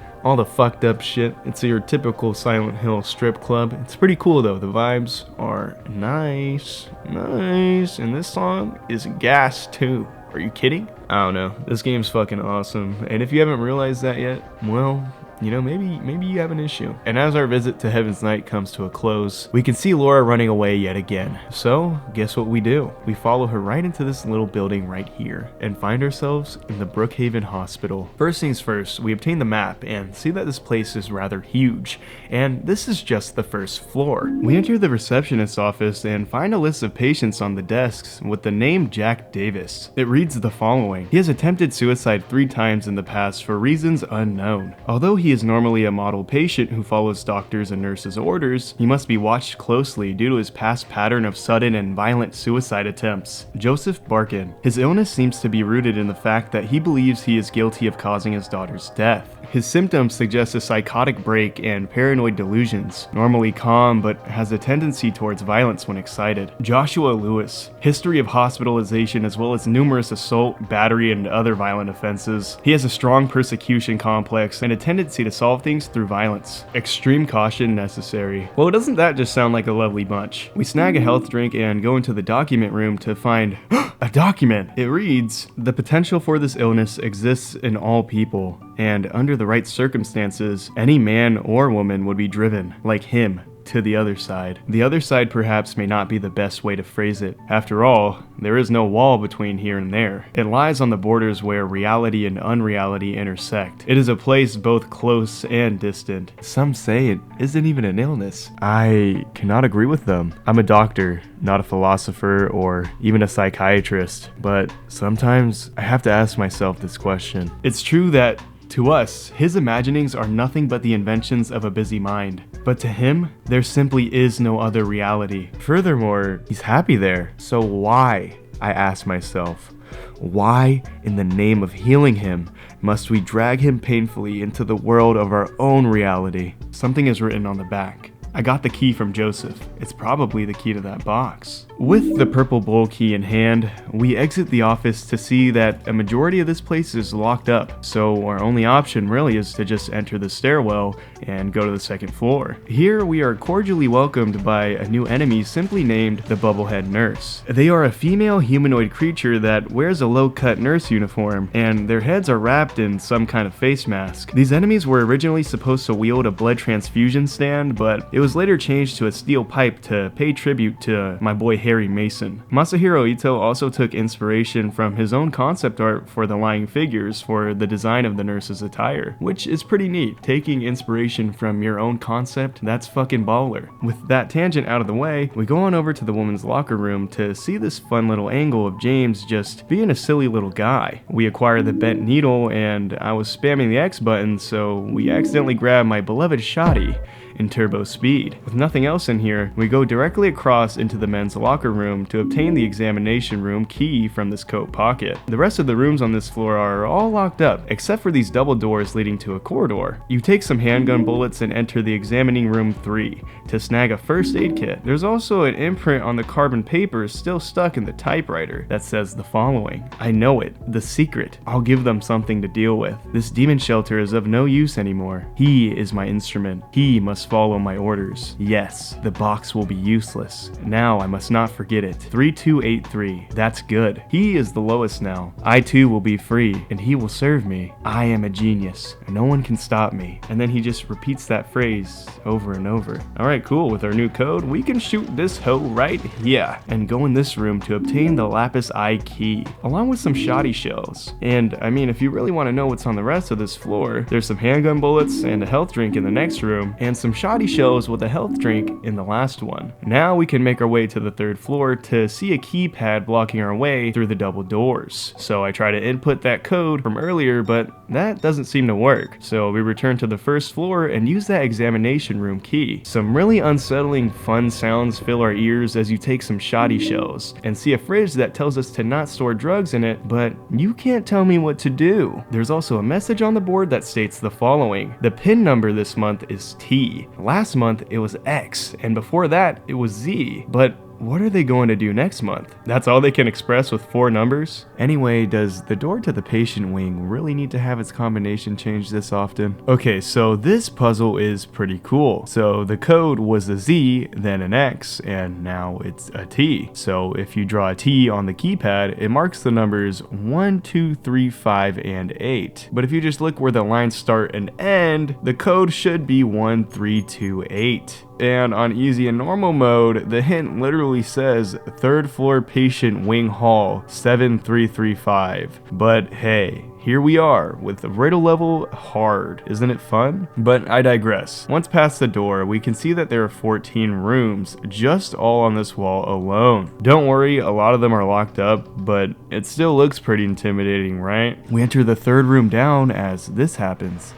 Speaker 1: fucked up shit. It's your typical Silent Hill strip club. It's pretty cool though. The vibes are nice, and this song is gas too. Are you kidding? I don't know. This game's fucking awesome, and if you haven't realized that yet, well, you know, maybe you have an issue. And as our visit to Heaven's Night comes to a close, we can see Laura running away yet again. So, guess what we do? We follow her right into this little building right here, and find ourselves in the Brookhaven Hospital. First things first, we obtain the map and see that this place is rather huge, and this is just the first floor. We enter the receptionist's office and find a list of patients on the desks with the name Jack Davis. It reads the following. He has attempted suicide 3 times in the past for reasons unknown. Although he is normally a model patient who follows doctors' and nurses' orders, he must be watched closely due to his past pattern of sudden and violent suicide attempts. Joseph Barkin. His illness seems to be rooted in the fact that he believes he is guilty of causing his daughter's death. His symptoms suggest a psychotic break and paranoid delusions, normally calm but has a tendency towards violence when excited. Joshua Lewis. History of hospitalization as well as numerous assault, battery, and other violent offenses. He has a strong persecution complex and a tendency to solve things through violence. Extreme caution necessary. Well, doesn't that just sound like a lovely bunch? We snag a health drink and go into the document room to find a document. It reads, "The potential for this illness exists in all people, and under the right circumstances, any man or woman would be driven, like him, to the other side. The other side perhaps may not be the best way to phrase it. After all, there is no wall between here and there. It lies on the borders where reality and unreality intersect. It is a place both close and distant. Some say it isn't even an illness. I cannot agree with them. I'm a doctor, not a philosopher or even a psychiatrist, but sometimes I have to ask myself this question. It's true that to us, his imaginings are nothing but the inventions of a busy mind. But to him, there simply is no other reality. Furthermore, he's happy there. So why, I ask myself, why in the name of healing him must we drag him painfully into the world of our own reality? Something is written on the back. I got the key from Joseph. It's probably the key to that box. With the purple bowl key in hand, we exit the office to see that a majority of this place is locked up, so our only option really is to just enter the stairwell and go to the 2nd floor. Here we are cordially welcomed by a new enemy simply named the Bubblehead Nurse. They are a female humanoid creature that wears a low-cut nurse uniform, and their heads are wrapped in some kind of face mask. These enemies were originally supposed to wield a blood transfusion stand, but it was later changed to a steel pipe to pay tribute to my boy Harry Mason. Masahiro Ito also took inspiration from his own concept art for the lying figures for the design of the nurse's attire, which is pretty neat. Taking inspiration from your own concept, that's fucking baller. With that tangent out of the way, we go on over to the woman's locker room to see this fun little angle of James just being a silly little guy. We acquire the bent needle, and I was spamming the X button, so we accidentally grabbed my beloved shoddy in turbo speed. With nothing else in here, we go directly across into the men's locker room to obtain the examination room key from this coat pocket. The rest of the rooms on this floor are all locked up, except for these double doors leading to a corridor. You take some handgun bullets and enter the examining room 3 to snag a first aid kit. There's also an imprint on the carbon paper still stuck in the typewriter that says the following: I know it, the secret. I'll give them something to deal with. This demon shelter is of no use anymore. He is my instrument. He must follow my orders. Yes, the box will be useless. Now I must not forget it. 3283. That's good. He is the lowest now. I too will be free, and he will serve me. I am a genius. No one can stop me. And then he just repeats that phrase over and over. Alright, cool. With our new code, we can shoot this hoe right here and go in this room to obtain the lapis eye key, along with some shoddy shells. And I mean, if you really want to know what's on the rest of this floor, there's some handgun bullets and a health drink in the next room, and some shoddy shells with a health drink in the last one. Now we can make our way to the 3rd floor to see a keypad blocking our way through the double doors. So I try to input that code from earlier, but that doesn't seem to work. So we return to the 1st floor and use that examination room key. Some really unsettling fun sounds fill our ears as you take some shoddy shells and see a fridge that tells us to not store drugs in it, but you can't tell me what to do. There's also a message on the board that states the following: the PIN number this month is T. Last month it was X, and before that it was Z. But what are they going to do next month? That's all they can express with 4 numbers? Anyway, does the door to the patient wing really need to have its combination changed this often? Okay, so this puzzle is pretty cool. So the code was a Z, then an X, and now it's a T. So if you draw a T on the keypad, it marks the numbers 1, 2, 3, 5, and 8. But if you just look where the lines start and end, the code should be 1, 3, 2, 8. And on easy and normal mode, the hint literally says 3rd floor patient wing hall 7335. But hey, here we are with the riddle level hard. Isn't it fun? But I digress. Once past the door, we can see that there are 14 rooms, just all on this wall alone. Don't worry, a lot of them are locked up, but it still looks pretty intimidating, right? We enter the 3rd room down as this happens.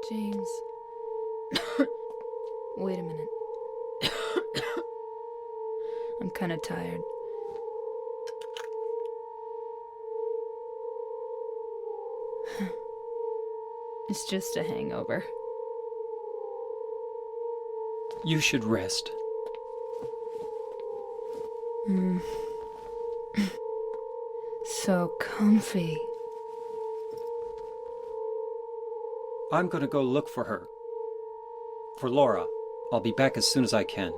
Speaker 2: James. Wait a minute. I'm kind of tired. It's just a hangover.
Speaker 3: You should rest.
Speaker 2: So comfy.
Speaker 3: I'm gonna go look for her. For Laura. I'll be back as soon as I can.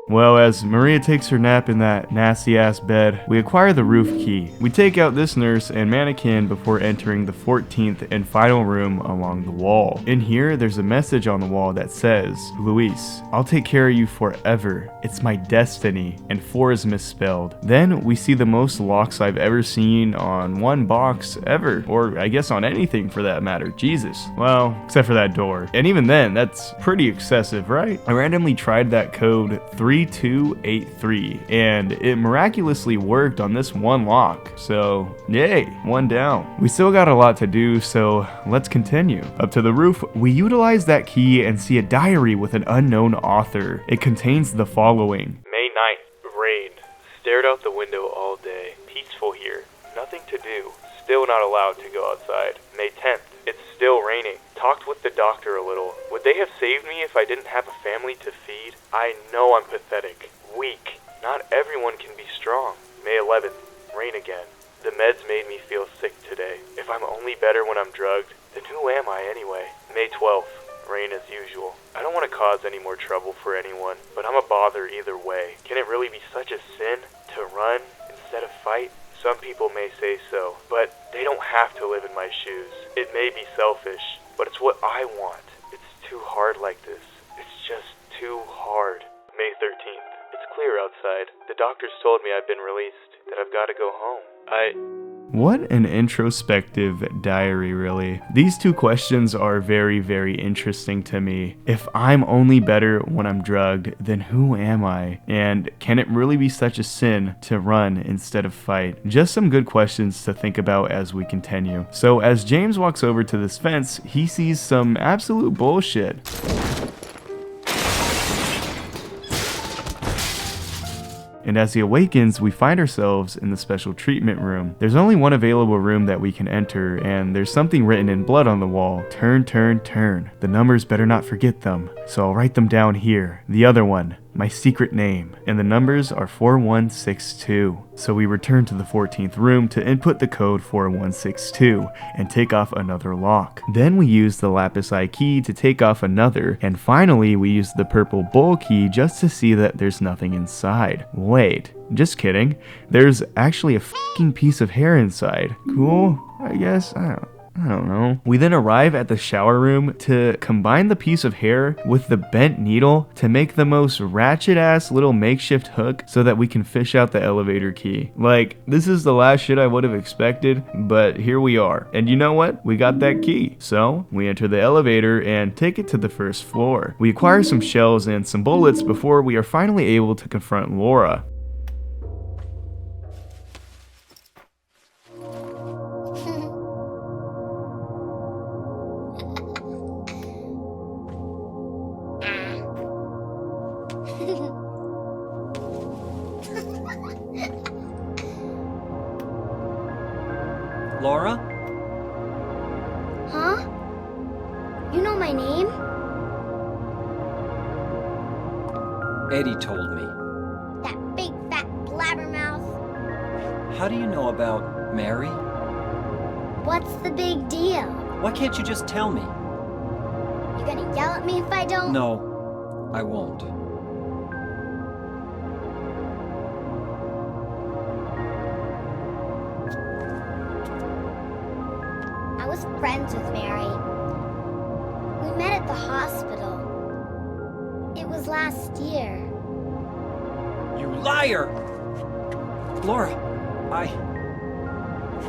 Speaker 1: Well, as Maria takes her nap in that nasty-ass bed, we acquire the roof key. We take out this nurse and mannequin before entering the 14th and final room along the wall. In here, there's a message on the wall that says, Luis, I'll take care of you forever. It's my destiny, and 4 is misspelled. Then we see the most locks I've ever seen on one box ever, or I guess on anything for that matter. Jesus. Well, except for that door. And even then, that's pretty excessive, right? I randomly tried that code 3283, and it miraculously worked on this one lock. So, yay, 1 down. We still got a lot to do, so let's continue. Up to the roof, we utilize that key and see a diary with an unknown author. It contains the following.
Speaker 6: May 9th, rained. Stared out the window all day. Peaceful here. Nothing to do. Still not allowed to go outside. May 10th, it's still raining. Talked with the doctor a little. Would they have saved me if I didn't have a family to feed? I know I'm pathetic. Weak. Not everyone can be strong. May 11th, rain again. The meds made me feel sick today. If I'm only better when I'm drugged, then who am I anyway? May 12th, rain as usual. I don't want to cause any more trouble for anyone, but I'm a bother either way. Can it really be such a sin to run instead of fight? Some people may say so, but they don't have to live in my shoes. It may be selfish, but it's what I want. It's too hard like this. It's just too hard. May 13th. It's clear outside. The doctors told me I've been released, that I've got to go home.
Speaker 1: What an introspective diary, really. These two questions are very, very interesting to me. If I'm only better when I'm drugged, then who am I? And can it really be such a sin to run instead of fight? Just some good questions to think about as we continue. So as James walks over to this fence, he sees some absolute bullshit. And as he awakens, we find ourselves in the special treatment room. There's only one available room that we can enter, and there's something written in blood on the wall. Turn, turn, turn. The numbers better not forget them, so I'll write them down here. The other one, my secret name, and the numbers are 4162. So we return to the 14th room to input the code 4162 and take off another lock. Then we use the lapis eye key to take off another, and finally we use the purple bowl key just to see that there's nothing inside. Wait, just kidding. There's actually a fucking piece of hair inside. Cool, I guess. I don't know. We then arrive at the shower room to combine the piece of hair with the bent needle to make the most ratchet ass little makeshift hook so that we can fish out the elevator key. Like, this is the last shit I would have expected, but here we are. And you know what? We got that key. So we enter the elevator and take it to the first floor. We acquire some shells and some bullets before we are finally able to confront Laura.
Speaker 3: Laura?
Speaker 7: Huh? You know my name?
Speaker 3: Eddie told me.
Speaker 7: That big fat blabbermouth.
Speaker 3: How do you know about Mary?
Speaker 7: What's the big deal?
Speaker 3: Why can't you just tell me?
Speaker 7: You gonna yell at me if I don't?
Speaker 3: No, I won't.
Speaker 7: I was friends with Mary. We met at the hospital. It was last year.
Speaker 3: You liar! Laura,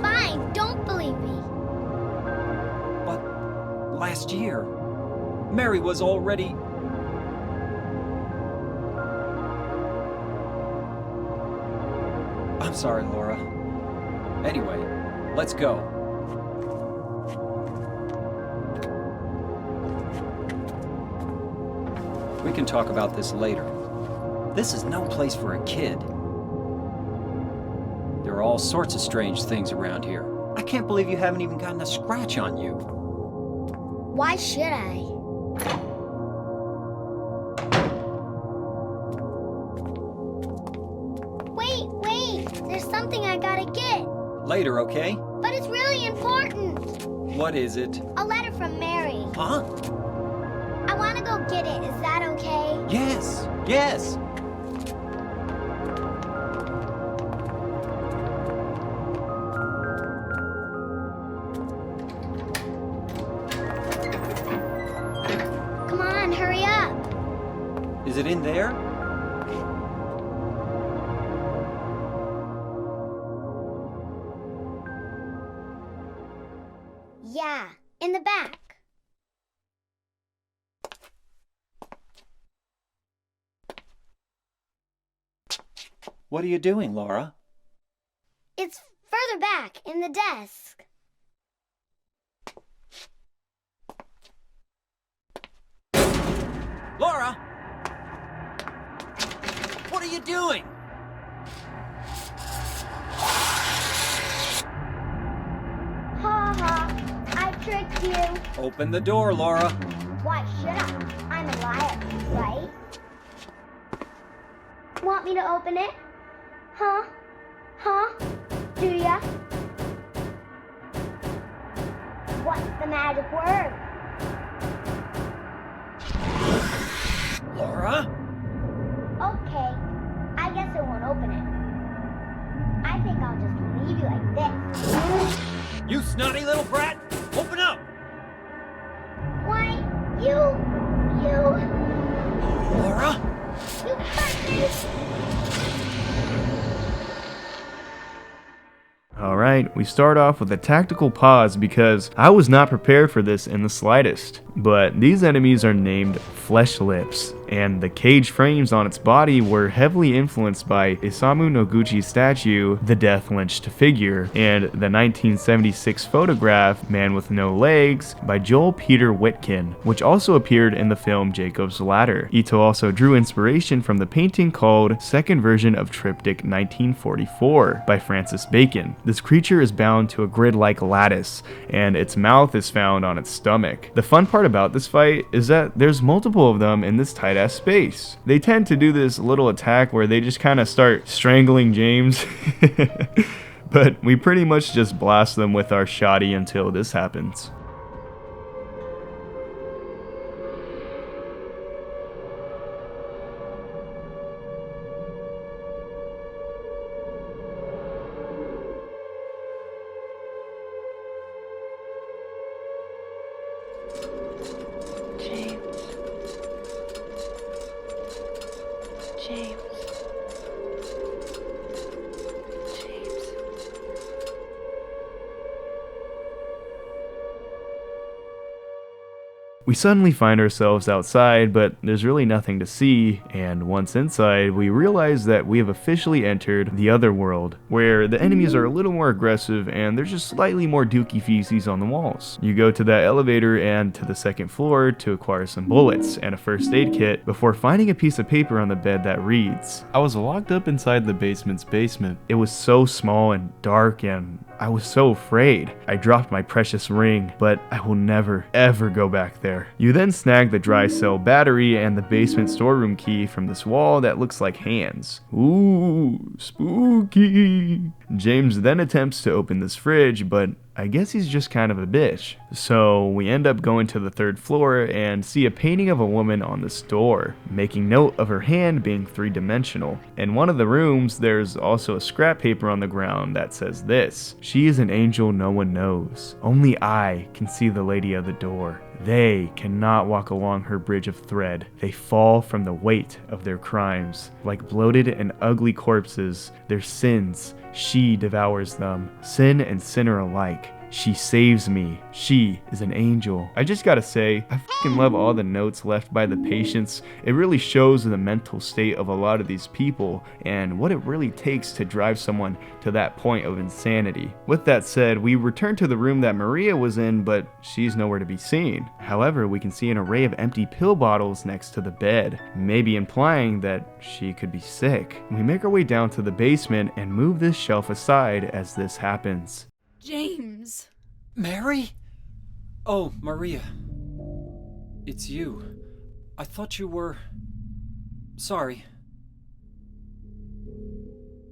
Speaker 7: Fine, don't believe me.
Speaker 3: But last year, Mary was already... I'm sorry, Laura. Anyway, let's go. We can talk about this later. This is no place for a kid. There are all sorts of strange things around here. I can't believe you haven't even gotten a scratch on you.
Speaker 7: Why should I? Wait! There's something I gotta get.
Speaker 3: Later, okay?
Speaker 7: But it's really important.
Speaker 3: What is it?
Speaker 7: A letter from Mary.
Speaker 3: Huh?
Speaker 7: I wanna go get it. Is that okay?
Speaker 3: Yes.
Speaker 7: Come on, hurry up.
Speaker 3: Is it in there?
Speaker 7: Yeah, in the back.
Speaker 3: What are you doing, Laura?
Speaker 7: It's further back in the desk.
Speaker 3: Laura! What are you doing?
Speaker 7: Ha ha, I tricked you.
Speaker 3: Open the door, Laura.
Speaker 7: Why should I? I'm a liar, right? Want me to open it? Huh? Do ya? What's the magic word?
Speaker 3: Laura?
Speaker 7: Okay, I guess I won't open it. I think I'll just leave you like this.
Speaker 3: You snotty little brat! Open up!
Speaker 7: Why, you...
Speaker 3: Laura?
Speaker 7: You hurt me!
Speaker 1: Alright, we start off with a tactical pause because I was not prepared for this in the slightest. But these enemies are named Flesh Lips, and the cage frames on its body were heavily influenced by Isamu Noguchi's statue, The Death Lynched Figure, and the 1976 photograph, Man with No Legs, by Joel Peter Witkin, which also appeared in the film Jacob's Ladder. Ito also drew inspiration from the painting called Second Version of Triptych 1944 by Francis Bacon. This creature is bound to a grid-like lattice, and its mouth is found on its stomach. The fun part about this fight is that there's multiple of them in this tight-ass space. They tend to do this little attack where they just kind of start strangling James, but we pretty much just blast them with our shoddy until this happens. We suddenly find ourselves outside, but there's really nothing to see, and once inside, we realize that we have officially entered the other world, where the enemies are a little more aggressive and there's just slightly more dookie feces on the walls. You go to that elevator and to the second floor to acquire some bullets and a first aid kit before finding a piece of paper on the bed that reads, "I was locked up inside the basement's basement. It was so small and dark and I was so afraid. I dropped my precious ring, but I will never, ever go back there." You then snag the dry cell battery and the basement storeroom key from this wall that looks like hands. Ooh, spooky. James then attempts to open this fridge, but I guess he's just kind of a bitch. So we end up going to the third floor and see a painting of a woman on this door, making note of her hand being three-dimensional. In one of the rooms, there's also a scrap paper on the ground that says this: "She is an angel no one knows. Only I can see the lady of the door. They cannot walk along her bridge of thread. They fall from the weight of their crimes. Like bloated and ugly corpses, their sins, she devours them. Sin and sinner alike. She saves me. She is an angel." I just gotta say, I fucking love all the notes left by the patients. It really shows the mental state of a lot of these people and what it really takes to drive someone to that point of insanity. With that said, we return to the room that Maria was in, but she's nowhere to be seen. However, we can see an array of empty pill bottles next to the bed, maybe implying that she could be sick. We make our way down to the basement and move this shelf aside as this happens.
Speaker 2: James!
Speaker 3: Mary? Oh, Maria. It's you. I thought you were... Sorry.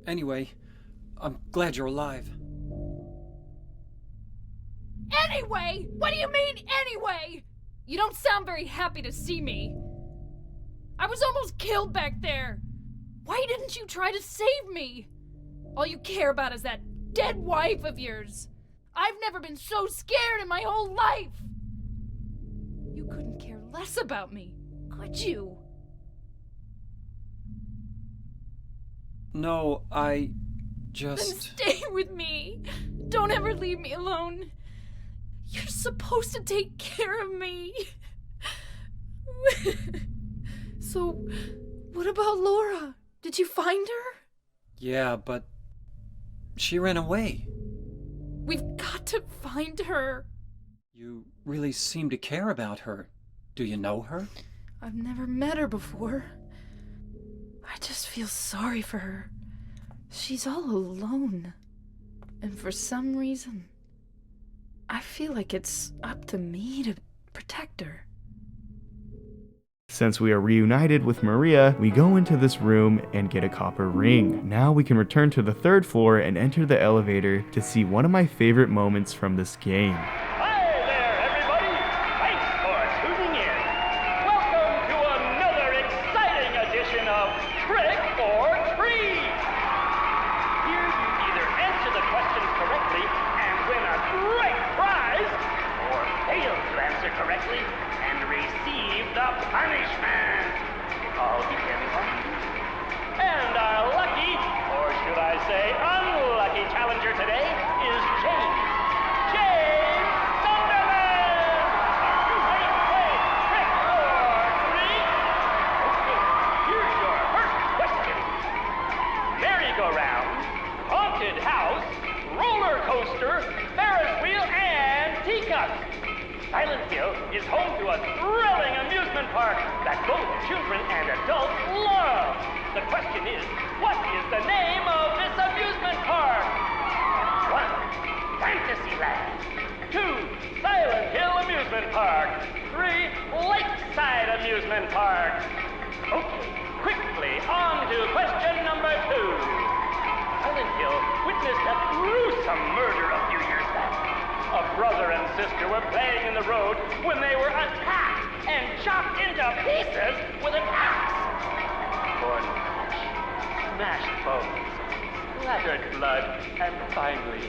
Speaker 3: Anyway, I'm glad you're alive.
Speaker 2: Anyway? What do you mean, anyway? You don't sound very happy to see me. I was almost killed back there. Why didn't you try to save me? All you care about is that dead wife of yours. I've never been so scared in my whole life. You couldn't care less about me, could you?
Speaker 3: No, I
Speaker 2: Then
Speaker 3: just...
Speaker 2: stay with me. Don't ever leave me alone. You're supposed to take care of me. So, what about Laura? Did you find her?
Speaker 3: Yeah, but... she ran away.
Speaker 2: We've got to find her.
Speaker 3: You really seem to care about her. Do you know her?
Speaker 2: I've never met her before. I just feel sorry for her. She's all alone. And for some reason, I feel like it's up to me to protect her.
Speaker 1: Since we are reunited with Maria, we go into this room and get a copper ring. Now we can return to the third floor and enter the elevator to see one of my favorite moments from this game.
Speaker 6: Hi there, everybody! Thanks for tuning in. Welcome to another
Speaker 8: coaster, Ferris wheel, and teacup. Silent Hill is home to a thrilling amusement park that both children and adults love. The question is, what is the name of this amusement park? 1. Fantasyland. 2. Silent Hill Amusement Park. 3. Lakeside Amusement Park. Okay, quickly on to question number 2. Silent Hill witnessed a gruesome murder a few years back. A brother and sister were playing in the road when they were attacked and chopped into pieces with an axe. Torn flesh, smashed bones, splattered blood, and finally...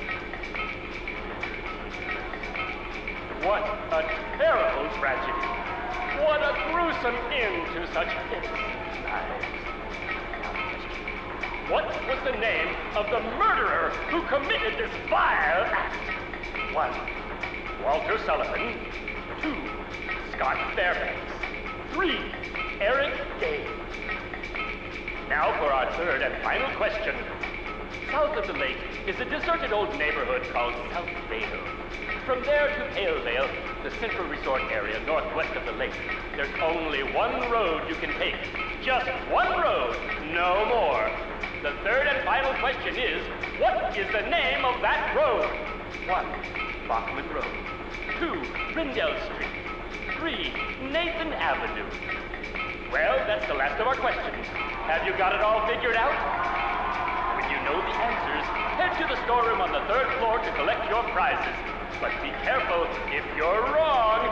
Speaker 8: What a terrible tragedy. What a gruesome end to such innocent lives. What was the name of the murderer who committed this vile act? 1. Walter Sullivan. 2. Scott Fairbanks. 3. Eric Dave. Now for our third and final question. South of the lake is a deserted old neighborhood called South Vale. From there to Palevale, the central resort area northwest of the lake, there's only one road you can take. Just one road, no more. The third and final question is, what is the name of that road? 1. Bachman Road. 2. Rindell Street. 3. Nathan Avenue. Well, that's the last of our questions. Have you got it all figured out? When you know the answers, head to the storeroom on the 3rd floor to collect your prizes. But be careful if you're wrong.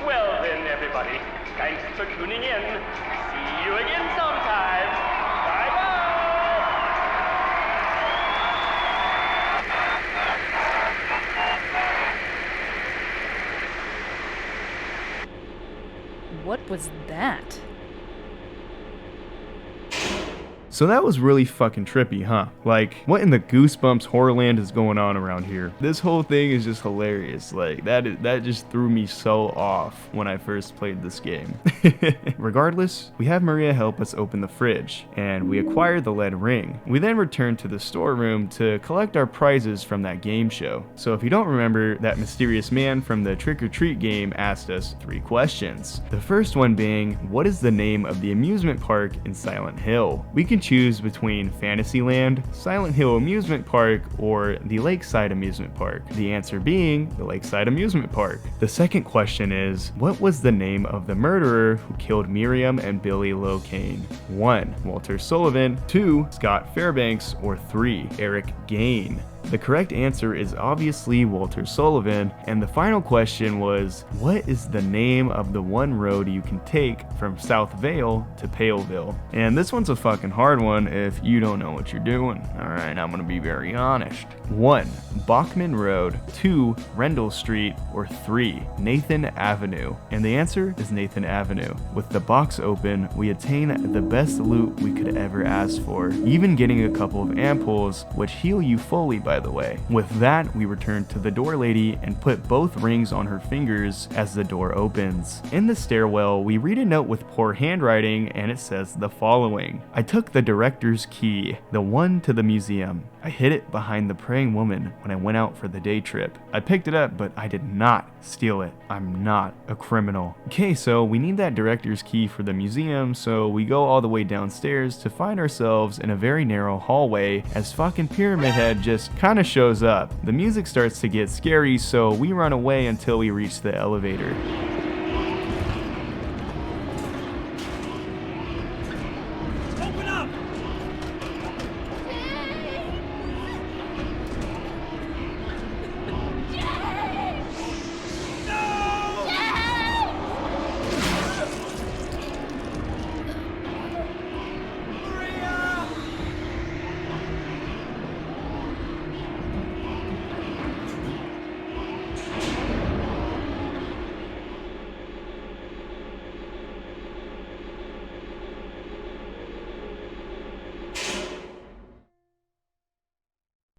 Speaker 8: Well then, everybody, thanks for tuning in. See you again sometime. Bye-bye.
Speaker 2: What was that?
Speaker 1: So that was really fucking trippy, huh? Like, what in the Goosebumps Horrorland is going on around here? This whole thing is just hilarious. Like, that just threw me so off when I first played this game. Regardless, we have Maria help us open the fridge, and we acquire the lead ring. We then return to the storeroom to collect our prizes from that game show. So if you don't remember, that mysterious man from the Trick or Treat game asked us 3 questions. The first one being, what is the name of the amusement park in Silent Hill? We can choose between Fantasyland, Silent Hill Amusement Park, or the Lakeside Amusement Park. The answer being the Lakeside Amusement Park. The second question is, what was the name of the murderer who killed Miriam and Billy Locane? 1. Walter Sullivan. 2. Scott Fairbanks. Or 3. Eric Gain. The correct answer is obviously Walter Sullivan, and the final question was, what is the name of the one road you can take from South Vale to Paleville? And this one's a fucking hard one if you don't know what you're doing. Alright, I'm gonna be very honest. 1. Bachman Road. 2. Rendell Street. Or 3. Nathan Avenue. And the answer is Nathan Avenue. With the box open, we attain the best loot we could ever ask for, even getting a couple of ampoules, which heal you fully by the way. With that, we return to the door lady and put both rings on her fingers as the door opens. In the stairwell, we read a note with poor handwriting, and it says the following. I took the director's key, the one to the museum. I hid it behind the praying woman when I went out for the day trip. I picked it up, but I did not steal it. I'm not a criminal. Okay, so we need that director's key for the museum, so we go all the way downstairs to find ourselves in a very narrow hallway as fucking Pyramid Head just kinda shows up. The music starts to get scary, so we run away until we reach the elevator.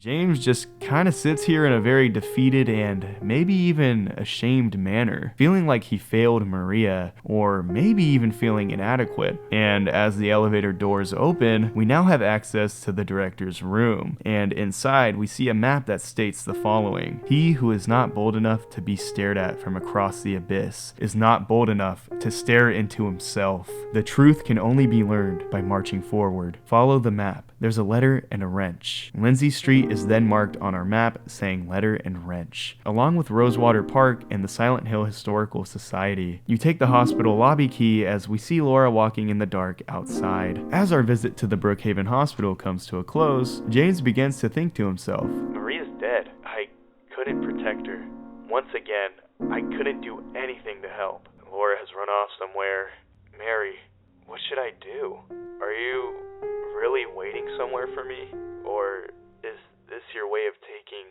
Speaker 1: James just kind of sits here in a very defeated and maybe even ashamed manner, feeling like he failed Maria, or maybe even feeling inadequate. And as the elevator doors open, we now have access to the director's room, and inside we see a map that states the following: he who is not bold enough to be stared at from across the abyss is not bold enough to stare into himself. The truth can only be learned by marching forward. Follow the map. There's a letter and a wrench. Lindsay Street is then marked on our map saying letter and wrench, along with Rosewater Park and the Silent Hill Historical Society. You take the hospital lobby key as we see Laura walking in the dark outside. As our visit to the Brookhaven Hospital comes to a close, James begins to think to himself,
Speaker 6: Maria's dead. I couldn't protect her. Once again, I couldn't do anything to help. Laura has run off somewhere. Mary, what should I do? Are you really waiting somewhere for me? Or is this your way of taking,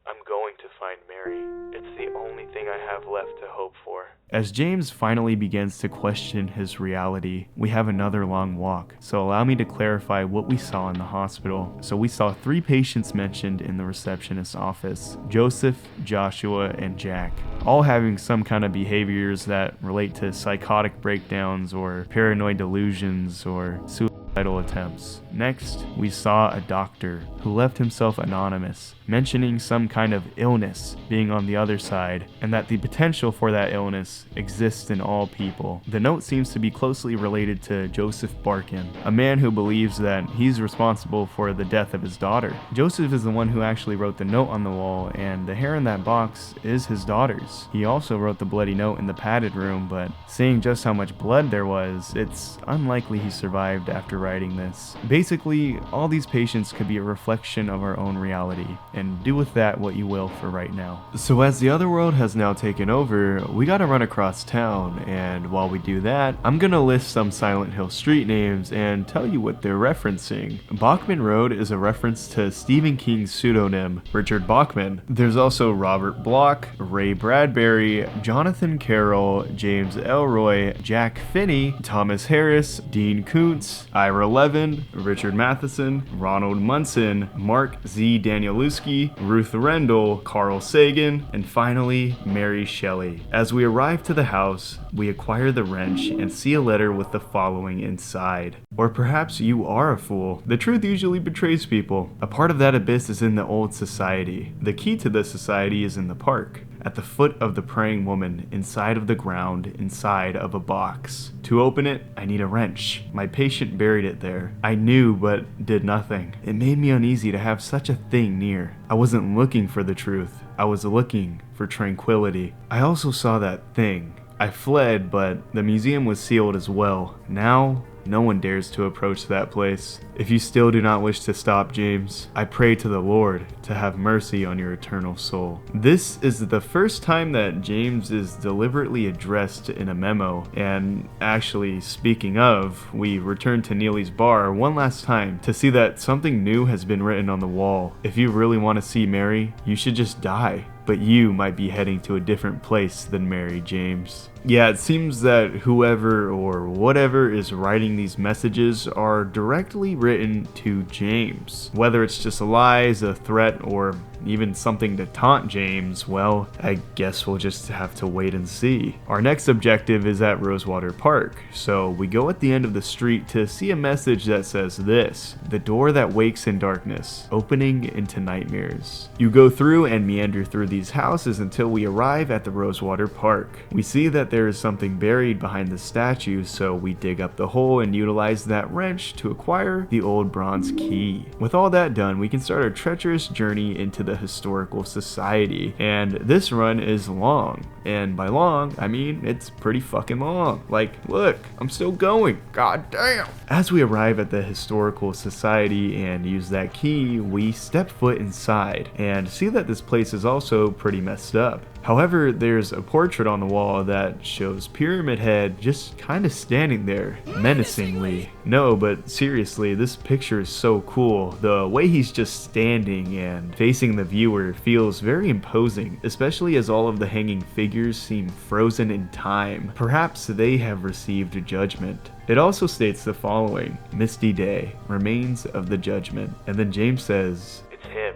Speaker 6: I'm going to find Mary? It's the only thing I have left to hope for.
Speaker 1: As James finally begins to question his reality, we have another long walk, so allow me to clarify what we saw in the hospital. So we saw 3 patients mentioned in the receptionist's office: Joseph, Joshua, and Jack, all having some kind of behaviors that relate to psychotic breakdowns or paranoid delusions or suicidal attempts. Next, we saw a doctor who left himself anonymous, mentioning some kind of illness being on the other side, and that the potential for that illness exists in all people. The note seems to be closely related to Joseph Barkin, a man who believes that he's responsible for the death of his daughter. Joseph is the one who actually wrote the note on the wall, and the hair in that box is his daughter's. He also wrote the bloody note in the padded room, but seeing just how much blood there was, it's unlikely he survived after writing this. Basically, all these patients could be a reflection of our own reality, and do with that what you will for right now. So as the other world has now taken over, we gotta run across town, and while we do that, I'm gonna list some Silent Hill street names and tell you what they're referencing. Bachman Road is a reference to Stephen King's pseudonym, Richard Bachman. There's also Robert Bloch, Ray Bradbury, Jonathan Carroll, James Elroy, Jack Finney, Thomas Harris, Dean Koontz, Ira Levin, Richard Matheson, Ronald Munson, Mark Z. Danielewski, Ruth Rendell, Carl Sagan, and finally, Mary Shelley. As we arrive to the house, we acquire the wrench and see a letter with the following inside. Or perhaps you are a fool. The truth usually betrays people. A part of that abyss is in the old society. The key to the society is in the park, at the foot of the praying woman, inside of the ground, inside of a box. To open it, I need a wrench. My patient buried it there. I knew, but did nothing. It made me uneasy to have such a thing near. I wasn't looking for the truth. I was looking for tranquility. I also saw that thing. I fled, but the museum was sealed as well. Now, no one dares to approach that place. If you still do not wish to stop, James, I pray to the Lord to have mercy on your eternal soul. This is the first time that James is deliberately addressed in a memo, and actually, speaking of, we return to Neely's bar one last time to see that something new has been written on the wall. If you really want to see Mary, you should just die. But you might be heading to a different place than Mary, James. Yeah, it seems that whoever or whatever is writing these messages are directly written to James. Whether it's just lies, a threat, or even something to taunt James, well, I guess we'll just have to wait and see. Our next objective is at Rosewater Park, so we go at the end of the street to see a message that says this: the door that wakes in darkness, opening into nightmares. You go through and meander through these houses until we arrive at the Rosewater Park. We see that there is something buried behind the statue, so we dig up the hole and utilize that wrench to acquire the old bronze key. With all that done, we can start our treacherous journey into the Historical Society, and this run is long, and by long I mean it's pretty fucking long. Like, look, I'm still going, god damn. As we arrive at the Historical Society and use that key, we step foot inside and see that this place is also pretty messed up. However, there's a portrait on the wall that shows Pyramid Head just kind of standing there, menacingly. No, but seriously, this picture is so cool. The way he's just standing and facing the viewer feels very imposing, especially as all of the hanging figures seem frozen in time. Perhaps they have received a judgment. It also states the following: Misty Day, remains of the judgment. And then James says,
Speaker 6: It's him.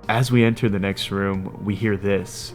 Speaker 1: As we enter the next room, we hear this.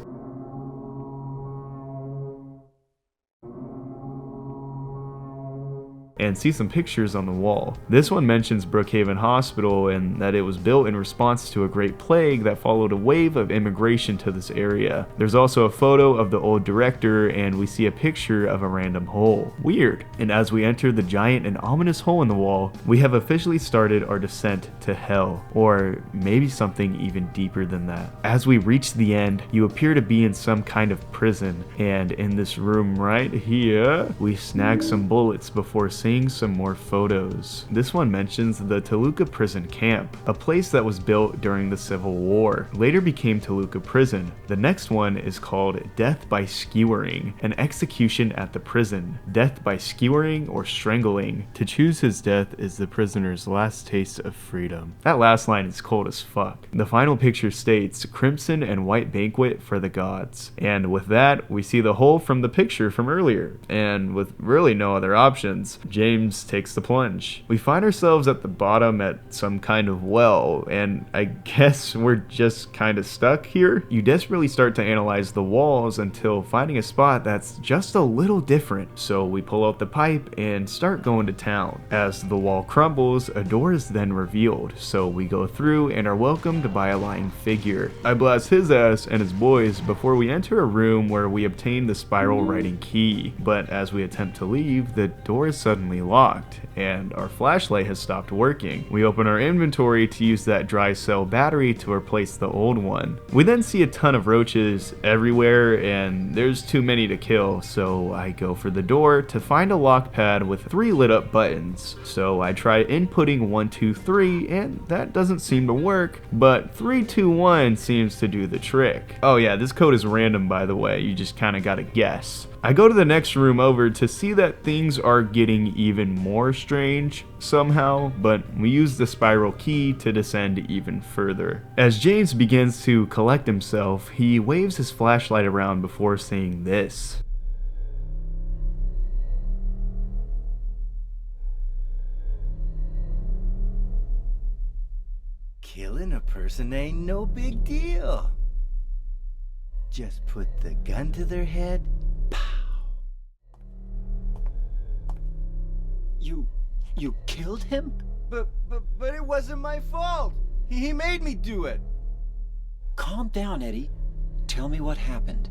Speaker 1: And see some pictures on the wall. This one mentions Brookhaven Hospital and that it was built in response to a great plague that followed a wave of immigration to this area. There's also a photo of the old director, and we see a picture of a random hole. Weird. And as we enter the giant and ominous hole in the wall, we have officially started our descent to hell, or maybe something even deeper than that. As we reach the end, you appear to be in some kind of prison, and in this room right here, we snag some bullets before seeing some more photos. This one mentions the Toluca prison camp, a place that was built during the Civil War, later became Toluca prison. The next one is called Death by Skewering, an execution at the prison. Death by skewering or strangling. To choose his death is the prisoner's last taste of freedom. That last line is cold as fuck. The final picture states, crimson and white banquet for the gods. And with that, we see the hole from the picture from earlier. And with really no other options, James takes the plunge. We find ourselves at the bottom at some kind of well, and I guess we're just kind of stuck here. You desperately start to analyze the walls until finding a spot that's just a little different. So we pull out the pipe and start going to town. As the wall crumbles, a door is then revealed, so we go through and are welcomed by a lying figure. I blast his ass and his boys before we enter a room where we obtain the spiral writing key, but as we attempt to leave, the door is suddenly locked and our flashlight has stopped working. We open our inventory to use that dry cell battery to replace the old one. We then see a ton of roaches everywhere and there's too many to kill, so I go for the door to find a lock pad with 3 lit up buttons. So I try inputting 1, 2, 3 and that doesn't seem to work, but 3, 2, 1 seems to do the trick. Oh yeah, this code is random by the way, you just kinda gotta guess. I go to the next room over to see that things are getting even more strange somehow, but we use the spiral key to descend even further. As James begins to collect himself, he waves his flashlight around before saying this.
Speaker 5: Killing a person ain't no big deal. Just put the gun to their head.
Speaker 3: You killed him?
Speaker 5: But it wasn't my fault. He made me do it.
Speaker 3: Calm down, Eddie. Tell me what happened.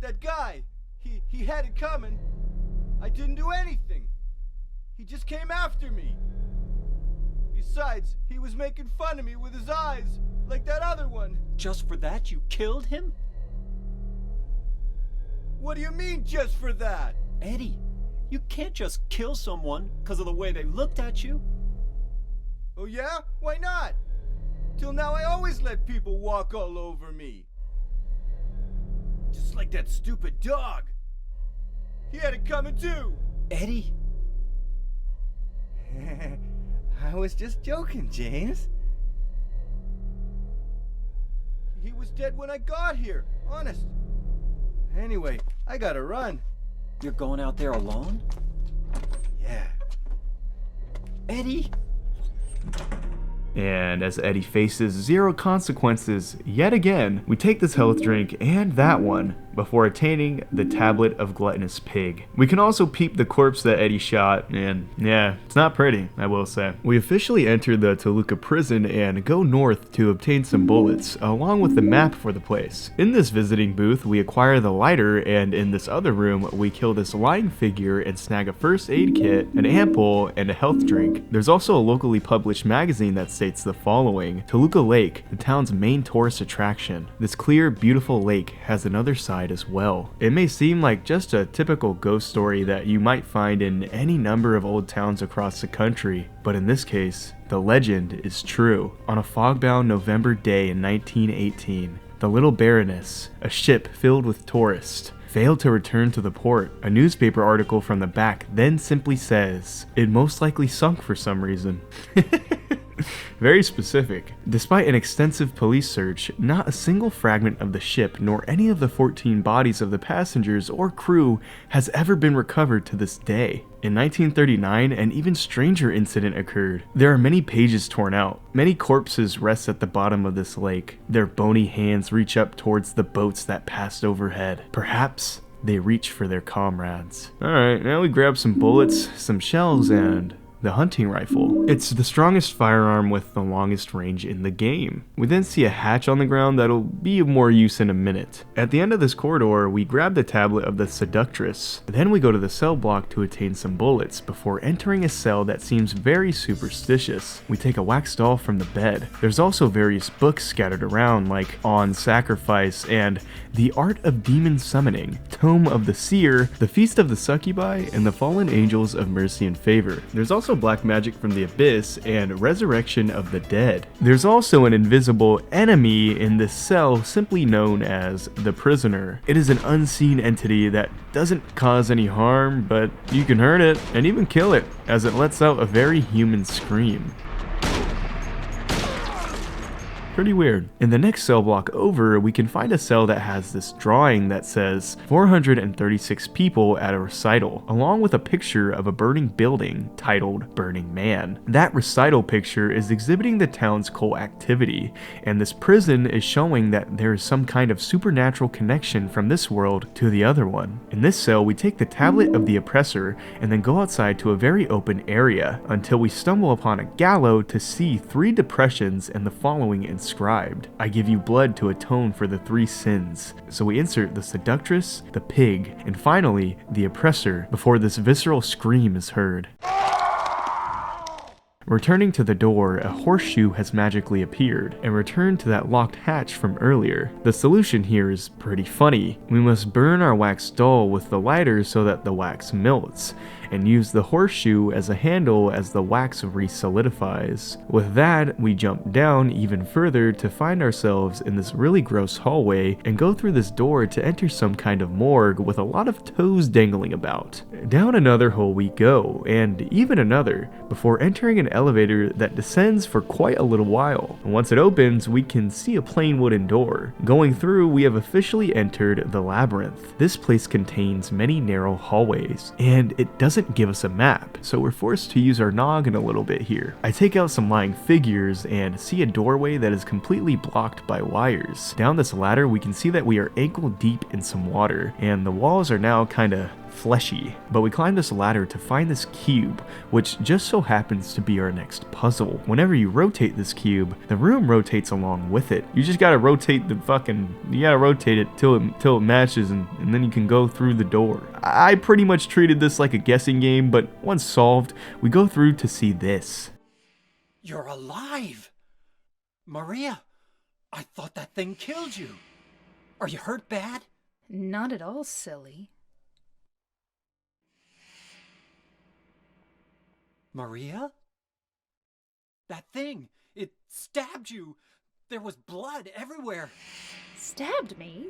Speaker 5: That guy, he had it coming. I didn't do anything. He just came after me. Besides, he was making fun of me with his eyes, like that other one.
Speaker 3: Just for that, you killed him?
Speaker 5: What do you mean, just for that?
Speaker 3: Eddie, you can't just kill someone because of the way they looked at you.
Speaker 5: Oh yeah? Why not? Till now I always let people walk all over me. Just like that stupid dog. He had it coming too.
Speaker 3: Eddie?
Speaker 5: I was just joking, James. He was dead when I got here, honest. Anyway, I gotta run.
Speaker 3: You're going out there alone?
Speaker 5: Yeah.
Speaker 3: Eddie?
Speaker 1: And as Eddie faces 0 consequences yet again, we take this health drink and that one before attaining the tablet of gluttonous pig. We can also peep the corpse that Eddie shot, and yeah, it's not pretty, I will say. We officially enter the Toluca prison and go north to obtain some bullets, along with the map for the place. In this visiting booth, we acquire the lighter, and in this other room, we kill this lying figure and snag a first aid kit, an ampoule, and a health drink. There's also a locally published magazine that states the following: Toluca Lake, the town's main tourist attraction. This clear, beautiful lake has another side as well. It may seem like just a typical ghost story that you might find in any number of old towns across the country, but in this case, the legend is true. On a fog-bound November day in 1918, the Little Baroness, a ship filled with tourists, failed to return to the port. A newspaper article from the back then simply says, "It most likely sunk for some reason." Very specific. Despite an extensive police search, not a single fragment of the ship nor any of the 14 bodies of the passengers or crew has ever been recovered to this day. In 1939, an even stranger incident occurred. There are many pages torn out. Many corpses rest at the bottom of this lake. Their bony hands reach up towards the boats that passed overhead. Perhaps they reach for their comrades. Alright, now we grab some bullets, some shells, and the hunting rifle. It's the strongest firearm with the longest range in the game. We then see a hatch on the ground that'll be of more use in a minute. At the end of this corridor, we grab the tablet of the seductress. Then we go to the cell block to attain some bullets before entering a cell that seems very superstitious. We take a wax doll from the bed. There's also various books scattered around like On Sacrifice and The Art of Demon Summoning, Tome of the Seer, The Feast of the Succubi, and The Fallen Angels of Mercy and Favor. There's also black magic from the abyss and resurrection of the dead. There's also an invisible enemy in this cell simply known as the prisoner. It is an unseen entity that doesn't cause any harm, but you can hurt it and even kill it as it lets out a very human scream. Pretty weird. In the next cell block over, we can find a cell that has this drawing that says 436 people at a recital, along with a picture of a burning building titled Burning Man. That recital picture is exhibiting the town's cult activity, and this prison is showing that there is some kind of supernatural connection from this world to the other one. In this cell, we take the tablet of the oppressor and then go outside to a very open area until we stumble upon a gallows to see 3 depressions and the following inscribed. I give you blood to atone for the 3 sins. So we insert the seductress, the pig, and finally the oppressor before this visceral scream is heard. Returning to the door, a horseshoe has magically appeared and returned to that locked hatch from earlier. The solution here is pretty funny. We must burn our wax doll with the lighter so that the wax melts, and use the horseshoe as a handle as the wax re-solidifies. With that, we jump down even further to find ourselves in this really gross hallway and go through this door to enter some kind of morgue with a lot of toes dangling about. Down another hole we go, and even another, before entering an elevator that descends for quite a little while. And once it opens, we can see a plain wooden door. Going through, we have officially entered the Labyrinth. This place contains many narrow hallways, and it doesn't give us a map, so we're forced to use our noggin a little bit here. I take out some lying figures and see a doorway that is completely blocked by wires. Down this ladder, we can see that we are ankle deep in some water, and the walls are now kinda fleshy. But we climb this ladder to find this cube, which just so happens to be our next puzzle. Whenever you rotate this cube, the room rotates along with it. You just gotta rotate it till it matches, and then you can go through the door. I pretty much treated this like a guessing game, but once solved, we go through to see this.
Speaker 3: You're alive! Maria, I thought that thing killed you. Are you hurt bad?
Speaker 2: Not at all, silly.
Speaker 3: Maria? That thing, it stabbed you. There was blood everywhere.
Speaker 2: Stabbed me?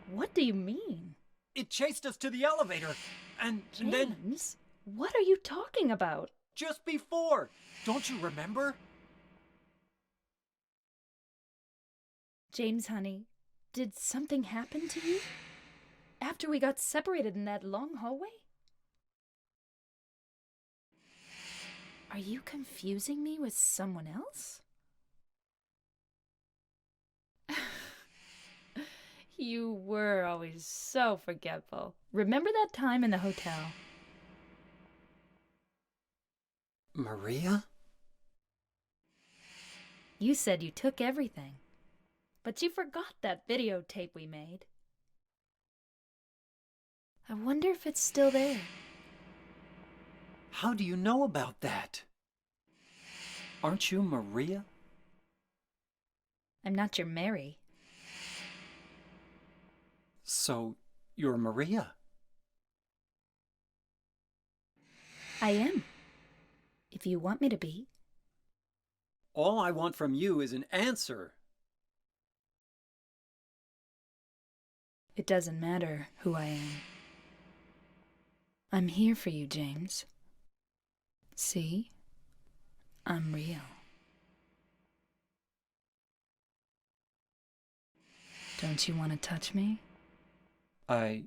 Speaker 2: What do you mean?
Speaker 3: It chased us to the elevator, and then...
Speaker 2: James, what are you talking about?
Speaker 3: Just before. Don't you remember?
Speaker 2: James, honey, did something happen to you? After we got separated in that long hallway? Are you confusing me with someone else? You were always so forgetful. Remember that time in the hotel?
Speaker 3: Maria?
Speaker 2: You said you took everything, but you forgot that videotape we made. I wonder if it's still there.
Speaker 3: How do you know about that? Aren't you Maria?
Speaker 2: I'm not your Mary.
Speaker 3: So, you're Maria?
Speaker 2: I am. If you want me to be.
Speaker 3: All I want from you is an answer.
Speaker 2: It doesn't matter who I am. I'm here for you, James. See? I'm real.
Speaker 9: Don't you want to touch me?
Speaker 3: I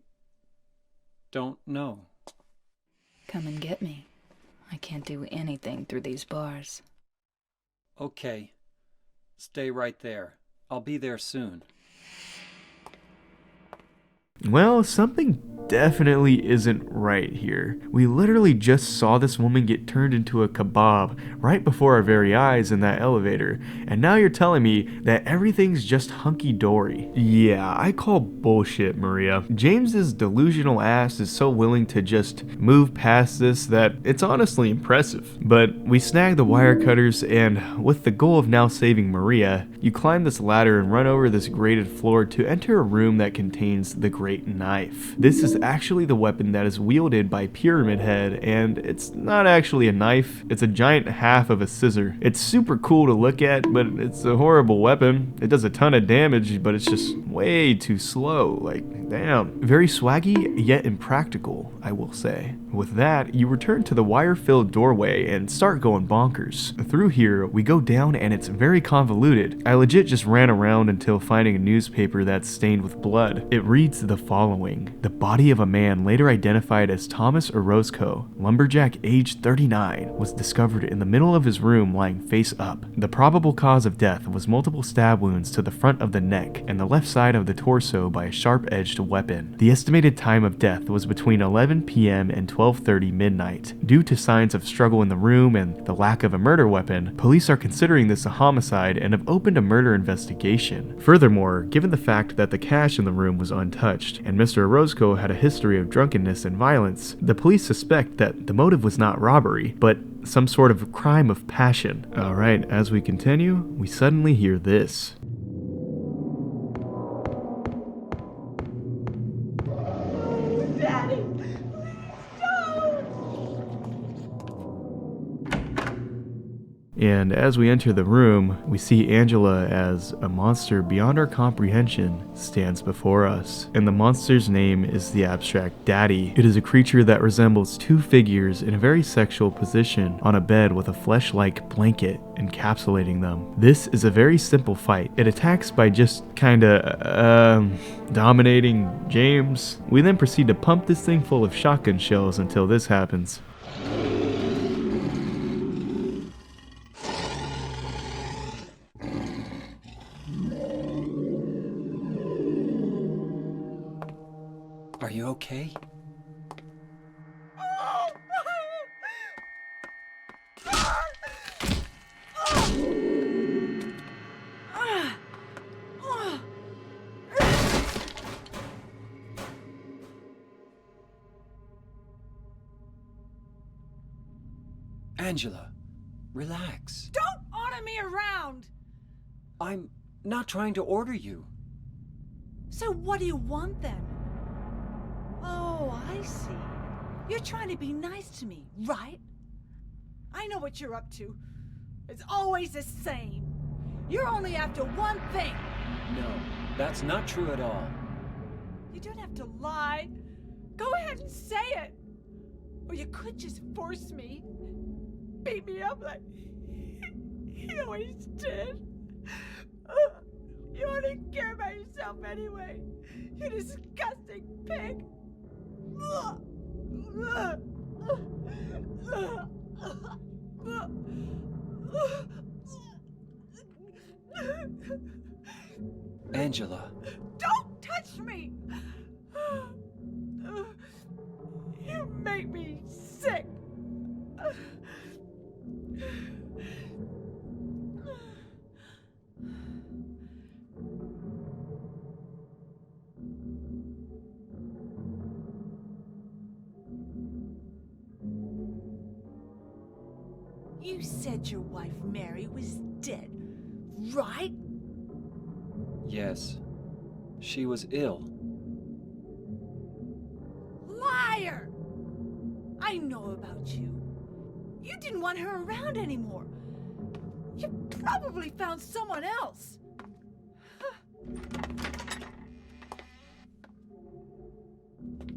Speaker 3: don't know.
Speaker 9: Come and get me. I can't do anything through these bars.
Speaker 3: Okay. Stay right there. I'll be there soon.
Speaker 1: Well, something definitely isn't right here. We literally just saw this woman get turned into a kebab right before our very eyes in that elevator, and now you're telling me that everything's just hunky-dory. Yeah, I call bullshit, Maria. James's delusional ass is so willing to just move past this that it's honestly impressive. But we snag the wire cutters, and with the goal of now saving Maria, you climb this ladder and run over this grated floor to enter a room that contains the great knife. This is actually the weapon that is wielded by Pyramid Head, and it's not actually a knife, it's a giant half of a scissor. It's super cool to look at, but it's a horrible weapon. It does a ton of damage, but it's just way too slow, like damn. Very swaggy, yet impractical, I will say. With that, you return to the wire-filled doorway and start going bonkers. Through here, we go down and it's very convoluted. I legit just ran around until finding a newspaper that's stained with blood. It reads the following: the body of a man later identified as Thomas Orozco, lumberjack age 39, was discovered in the middle of his room lying face up. The probable cause of death was multiple stab wounds to the front of the neck and the left side of the torso by a sharp-edged weapon. The estimated time of death was between 11 p.m. and 12:30 midnight. Due to signs of struggle in the room and the lack of a murder weapon, police are considering this a homicide and have opened a murder investigation. Furthermore, given the fact that the cash in the room was untouched and Mr. Orozco had a history of drunkenness and violence, the police suspect that the motive was not robbery, but some sort of crime of passion. Alright, as we continue, we suddenly hear this.
Speaker 4: Daddy,
Speaker 1: And as we enter the room, we see Angela as a monster beyond our comprehension stands before us. And the monster's name is the abstract Daddy. It is a creature that resembles two figures in a very sexual position on a bed with a flesh-like blanket encapsulating them. This is a very simple fight. It attacks by just kinda, dominating James. We then proceed to pump this thing full of shotgun shells until this happens.
Speaker 3: Are you okay? Angela, relax.
Speaker 4: don't order me around!
Speaker 3: I'm not trying to order you.
Speaker 4: So what do you want then? Oh, I see. You're trying to be nice to me, right? I know what you're up to. It's always the same. You're only after one thing.
Speaker 3: No, that's not true at all.
Speaker 4: You don't have to lie. Go ahead and say it. Or you could just force me. Beat me up like you always did. You only care about yourself anyway. You disgusting pig.
Speaker 3: Angela.
Speaker 4: Don't touch me! You make me sick. You said your wife Mary was dead, right?
Speaker 3: Yes. She was ill.
Speaker 4: Liar! I know about you. You didn't want her around anymore. You probably found someone else.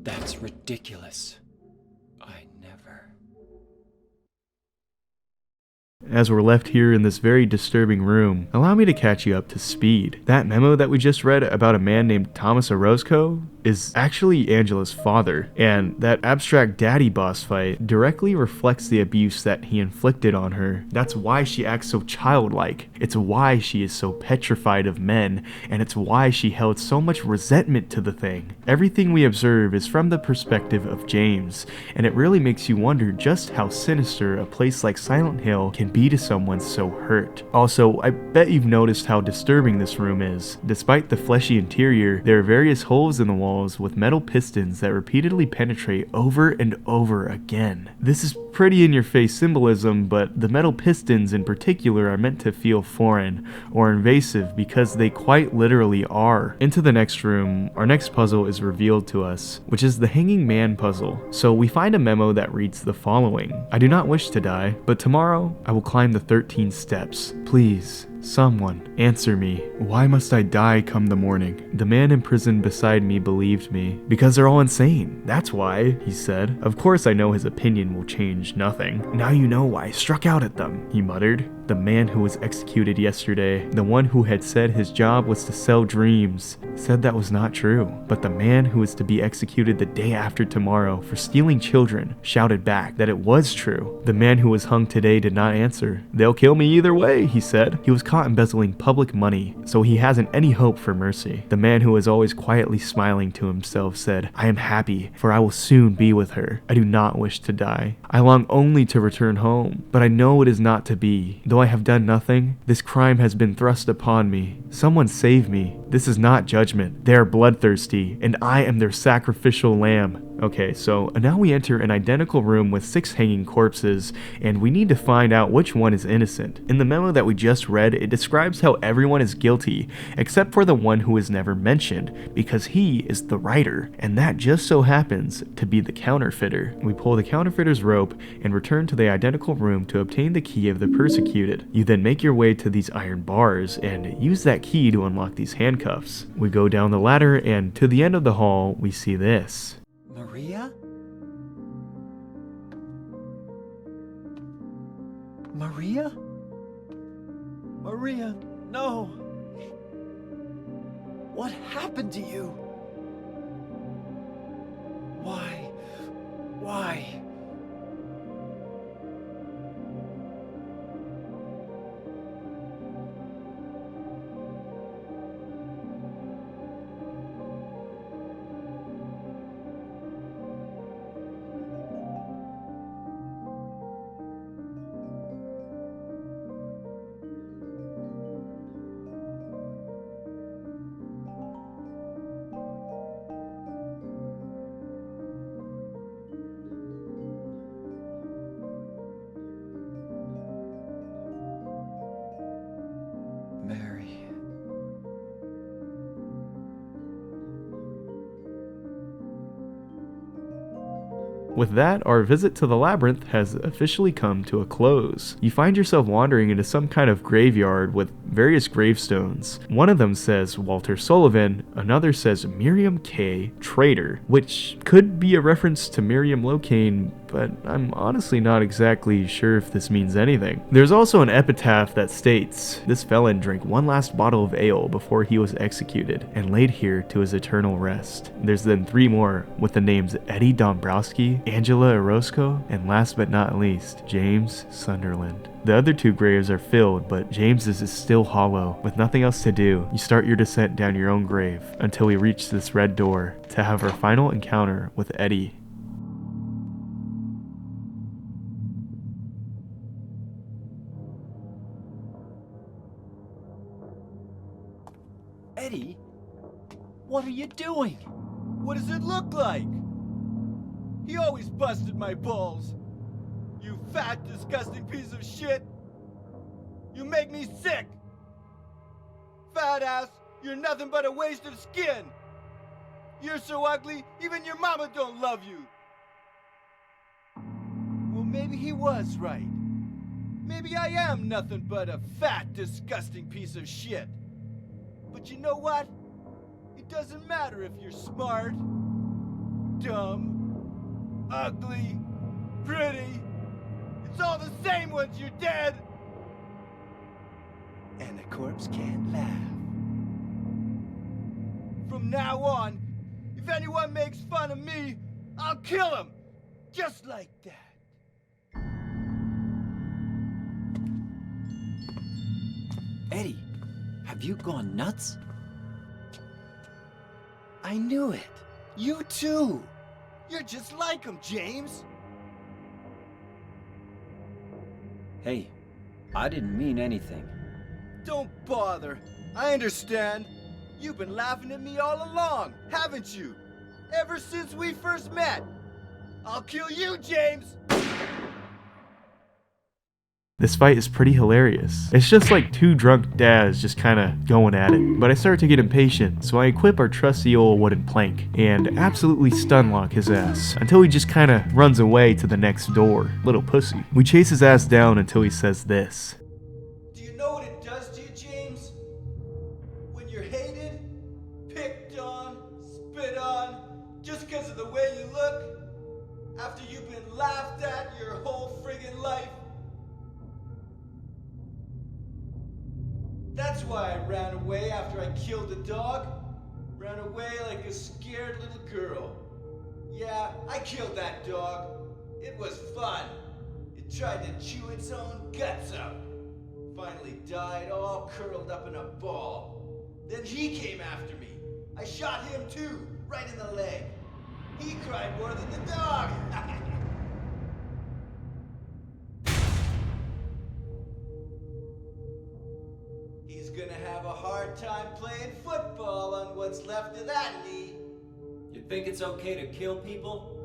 Speaker 3: That's ridiculous. I never.
Speaker 1: as we're left here in this very disturbing room, allow me to catch you up to speed. That memo that we just read about a man named Thomas Orozco is actually Angela's father, and that abstract daddy boss fight directly reflects the abuse that he inflicted on her. That's why she acts so childlike. It's why she is so petrified of men, and it's why she held so much resentment to the thing. Everything we observe is from the perspective of James, and it really makes you wonder just how sinister a place like Silent Hill can be to someone so hurt. Also, I bet you've noticed how disturbing this room is. Despite the fleshy interior, there are various holes in the wall with metal pistons that repeatedly penetrate over and over again. This is pretty in-your-face symbolism, but the metal pistons in particular are meant to feel foreign or invasive because they quite literally are. Into the next room, our next puzzle is revealed to us, which is the Hanging Man puzzle. So we find a memo that reads the following: I do not wish to die, but tomorrow I will climb the 13 steps. Please, someone, answer me. Why must I die come the morning? The man imprisoned beside me believed me. Because they're all insane. That's why, he said. Of course I know his opinion will change nothing. Now you know why I struck out at them, he muttered. The man who was executed yesterday, the one who had said his job was to sell dreams, said that was not true. But the man who is to be executed the day after tomorrow for stealing children shouted back that it was true. The man who was hung today did not answer. They'll kill me either way, he said. He was caught embezzling public money, so he hasn't any hope for mercy. The man who was always quietly smiling to himself said, I am happy, for I will soon be with her. I do not wish to die. I long only to return home, but I know it is not to be. Though I have done nothing, this crime has been thrust upon me. Someone save me. This is not judgment. They are bloodthirsty, and I am their sacrificial lamb. Okay, so now we enter an identical room with 6 hanging corpses, and we need to find out which one is innocent. In the memo that we just read, it describes how everyone is guilty, except for the one who is never mentioned, because he is the writer, and that just so happens to be the counterfeiter. We pull the counterfeiter's rope and return to the identical room to obtain the key of the persecuted. You then make your way to these iron bars and use that key to unlock these handcuffs. We go down the ladder, and to the end of the hall, we see this.
Speaker 3: Maria? Maria? Maria, no! What happened to you? Why? Why?
Speaker 1: With that, our visit to the Labyrinth has officially come to a close. You find yourself wandering into some kind of graveyard with various gravestones. One of them says Walter Sullivan, another says Miriam K. Traitor, which could be a reference to Miriam Locane, but I'm honestly not exactly sure if this means anything. There's also an epitaph that states, this felon drank one last bottle of ale before he was executed, and laid here to his eternal rest. There's then 3 more, with the names Eddie Dombrowski, Angela Orozco, and last but not least, James Sunderland. The other 2 graves are filled, but James's is still hollow. With nothing else to do, you start your descent down your own grave, until we reach this red door, to have our final encounter with Eddie.
Speaker 3: Eddie? What are you doing?
Speaker 10: What does it look like? He always busted my balls. You fat, disgusting piece of shit. You make me sick. Fat ass, you're nothing but a waste of skin. You're so ugly, even your mama don't love you. Well, maybe he was right. Maybe I am nothing but a fat, disgusting piece of shit. But you know what? It doesn't matter if you're smart, dumb, ugly, pretty. It's all the same once you're dead. corpse can't laugh. From now on, if anyone makes fun of me, I'll kill him! Just like that.
Speaker 3: Eddie, have you gone nuts?
Speaker 10: I knew it. You too. You're just like him, James.
Speaker 3: Hey, I didn't mean anything.
Speaker 10: Don't bother. I understand. You've been laughing at me all along, haven't you? Ever since we first met. I'll kill you, James!
Speaker 1: This fight is pretty hilarious. It's just like two drunk dads just kinda going at it. But I start to get impatient, so I equip our trusty old wooden plank and absolutely stunlock his ass until he just kinda runs away to the next door. Little pussy. We chase his ass down until he says this.
Speaker 10: Do you know what it does to you, James? When you're hated, picked on, spit on, just because of the way you look, after you've been laughed at your whole friggin' life. That's why I ran away after I killed the dog. Ran away like a scared little girl. Yeah, I killed that dog. It was fun. It tried to chew its own guts out. Finally died all curled up in a ball. Then he came after me. I shot him too, right in the leg. He cried more than the dog. He's gonna have a hard time playing football on what's left of that knee.
Speaker 3: You think it's okay to kill people?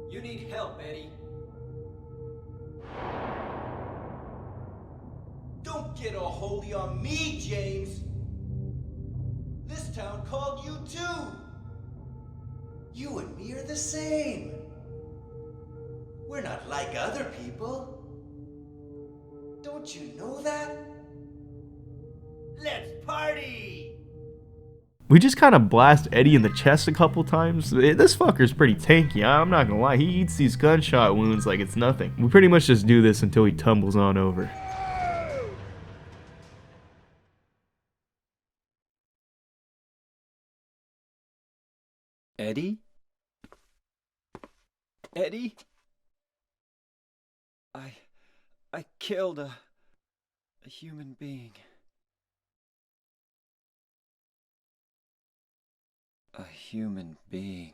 Speaker 3: You need help, Eddie.
Speaker 10: Don't get all holy on me, James. This town called you too. You and me are the same. We're not like other people. Don't you know that? Let's party!
Speaker 1: We just kind of blast Eddie in the chest a couple times. This fucker's pretty tanky, I'm not gonna lie. He eats these gunshot wounds like it's nothing. We pretty much just do this until he tumbles on over.
Speaker 3: Eddie? Eddie? I killed a human being. A human being.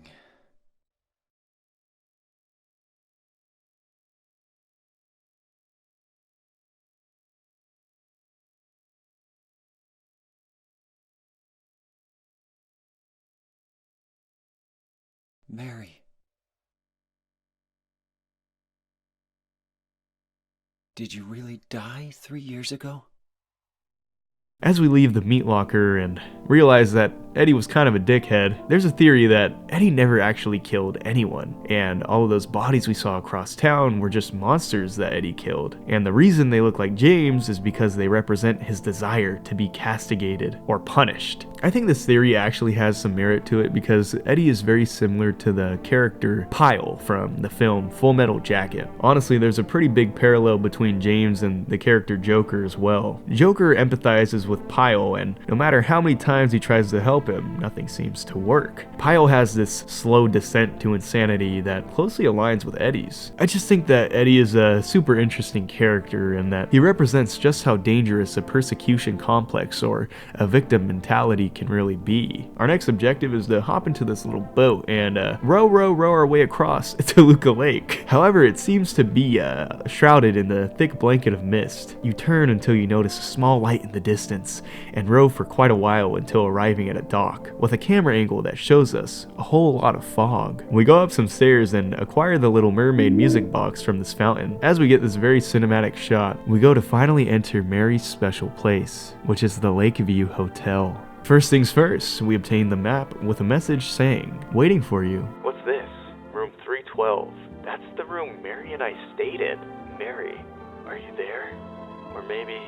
Speaker 3: Mary. Did you really die 3 years ago?
Speaker 1: As we leave the meat locker and realize that Eddie was kind of a dickhead, there's a theory that Eddie never actually killed anyone, and all of those bodies we saw across town were just monsters that Eddie killed. And the reason they look like James is because they represent his desire to be castigated or punished. I think this theory actually has some merit to it because Eddie is very similar to the character Pyle from the film Full Metal Jacket. Honestly, there's a pretty big parallel between James and the character Joker as well. Joker empathizes with Pyle, and no matter how many times he tries to help him, nothing seems to work. Pyle has this slow descent to insanity that closely aligns with Eddie's. I just think that Eddie is a super interesting character and that he represents just how dangerous a persecution complex or a victim mentality can really be. Our next objective is to hop into this little boat and row our way across Toluca Lake. However, it seems to be shrouded in the thick blanket of mist. You turn until you notice a small light in the distance and row for quite a while until arriving at a dock with a camera angle that shows us a whole lot of fog. We go up some stairs and acquire the Little Mermaid music box from this fountain. As we get this very cinematic shot, we go to finally enter Mary's special place, which is the Lakeview Hotel. First things first, we obtain the map with a message saying, "Waiting for you."
Speaker 6: What's this? Room 312. That's the room Mary and I stayed in. Mary, are you there? Or maybe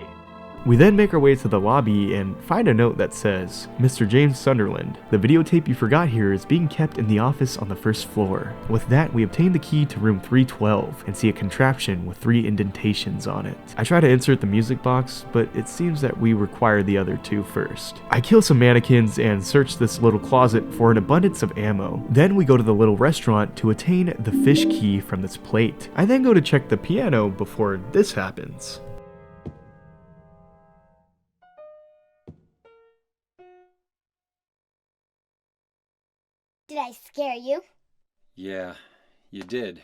Speaker 1: We then make our way to the lobby and find a note that says, Mr. James Sunderland, the videotape you forgot here is being kept in the office on the first floor. With that, we obtain the key to room 312 and see a contraption with 3 indentations on it. I try to insert the music box, but it seems that we require the other 2 first. I kill some mannequins and search this little closet for an abundance of ammo. Then we go to the little restaurant to attain the fish key from this plate. I then go to check the piano before this happens.
Speaker 7: Did I scare you?
Speaker 3: Yeah, you did.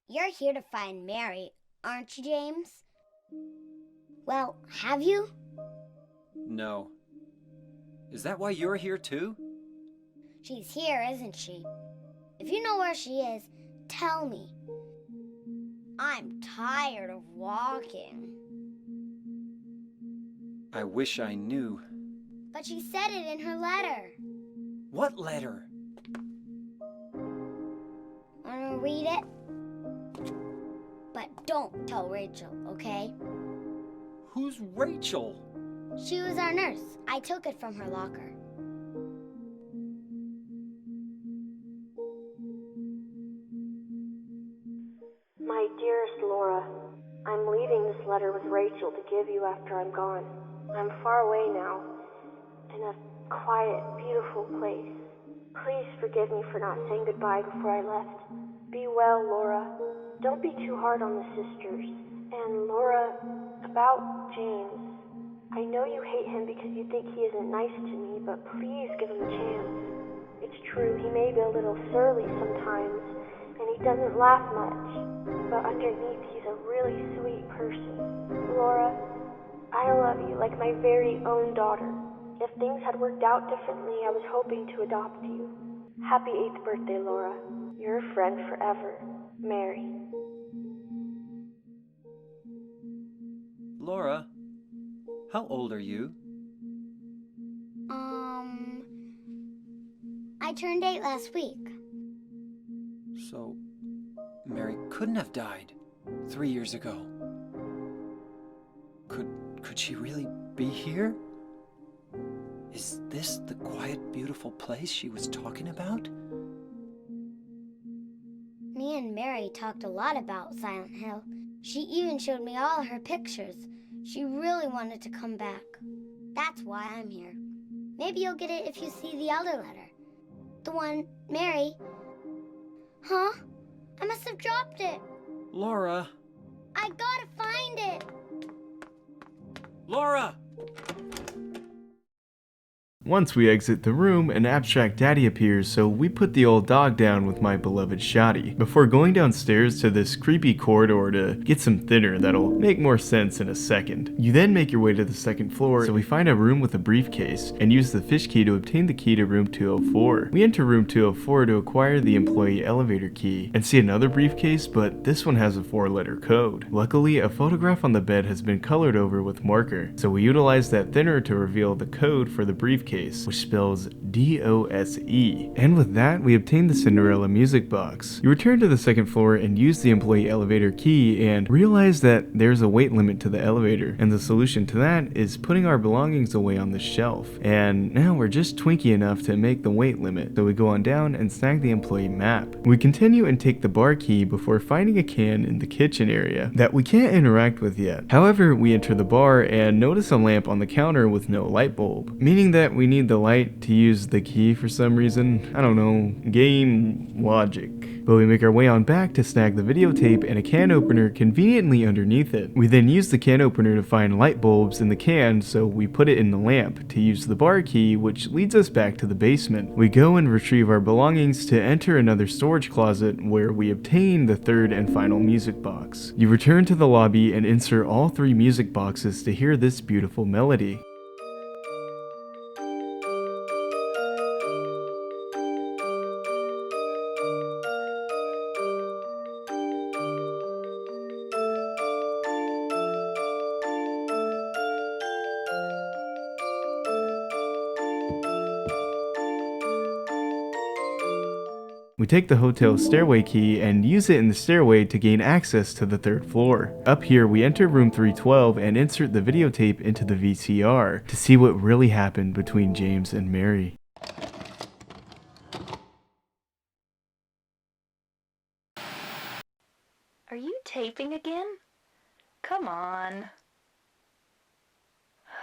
Speaker 7: You're here to find Mary, aren't you, James? Well, have you?
Speaker 3: No. Is that why you're here too?
Speaker 7: She's here, isn't she? If you know where she is, tell me. I'm tired of walking.
Speaker 3: I wish I knew.
Speaker 7: But she said it in her letter.
Speaker 3: What letter?
Speaker 7: Wanna read it? But don't tell Rachel, okay?
Speaker 3: Who's Rachel?
Speaker 7: She was our nurse. I took it from her locker.
Speaker 11: My dearest Laura, I'm leaving this letter with Rachel to give you after I'm gone. I'm far away now, in a quiet, beautiful place. Please forgive me for not saying goodbye before I left. Be well, Laura. Don't be too hard on the sisters. And Laura, about James. I know you hate him because you think he isn't nice to me, but please give him a chance. It's true, he may be a little surly sometimes, and he doesn't laugh much, but underneath he's a really sweet person. Laura, I love you like my very own daughter. If things had worked out differently, I was hoping to adopt you. Happy 8th birthday, Laura. Your friend forever, Mary.
Speaker 3: Laura, how old are you?
Speaker 7: I turned 8 last week.
Speaker 3: So, Mary couldn't have died 3 years ago. Could she really be here? Is this the quiet, beautiful place she was talking about?
Speaker 7: Me and Mary talked a lot about Silent Hill. She even showed me all her pictures. She really wanted to come back. That's why I'm here. Maybe you'll get it if you see the other letter. The one, Mary. Huh? I must have dropped it.
Speaker 3: Laura!
Speaker 7: I gotta find it.
Speaker 3: Laura!
Speaker 1: Once we exit the room, an abstract daddy appears, so we put the old dog down with my beloved Shoddy, before going downstairs to this creepy corridor to get some thinner that'll make more sense in a second. You then make your way to the second floor, so we find a room with a briefcase, and use the fish key to obtain the key to room 204. We enter room 204 to acquire the employee elevator key, and see another briefcase, but this one has a 4-letter code. Luckily, a photograph on the bed has been colored over with marker, so we utilize that thinner to reveal the code for the briefcase, which spells DOSE. And with that, we obtain the Cinderella music box. You return to the second floor and use the employee elevator key and realize that there's a weight limit to the elevator, and the solution to that is putting our belongings away on the shelf. And now we're just twinky enough to make the weight limit, so we go on down and snag the employee map. We continue and take the bar key before finding a can in the kitchen area that we can't interact with yet. However, we enter the bar and notice a lamp on the counter with no light bulb, meaning that we need the light to use the key for some reason. I don't know, game logic. But we make our way on back to snag the videotape and a can opener conveniently underneath it. We then use the can opener to find light bulbs in the can, so we put it in the lamp to use the bar key, which leads us back to the basement. We go and retrieve our belongings to enter another storage closet where we obtain the third and final music box. You return to the lobby and insert all 3 music boxes to hear this beautiful melody. We We take the hotel's stairway key and use it in the stairway to gain access to the 3rd floor. Up here, we enter room 312 and insert the videotape into the VCR to see what really happened between James and Mary.
Speaker 9: Are you taping again? Come on.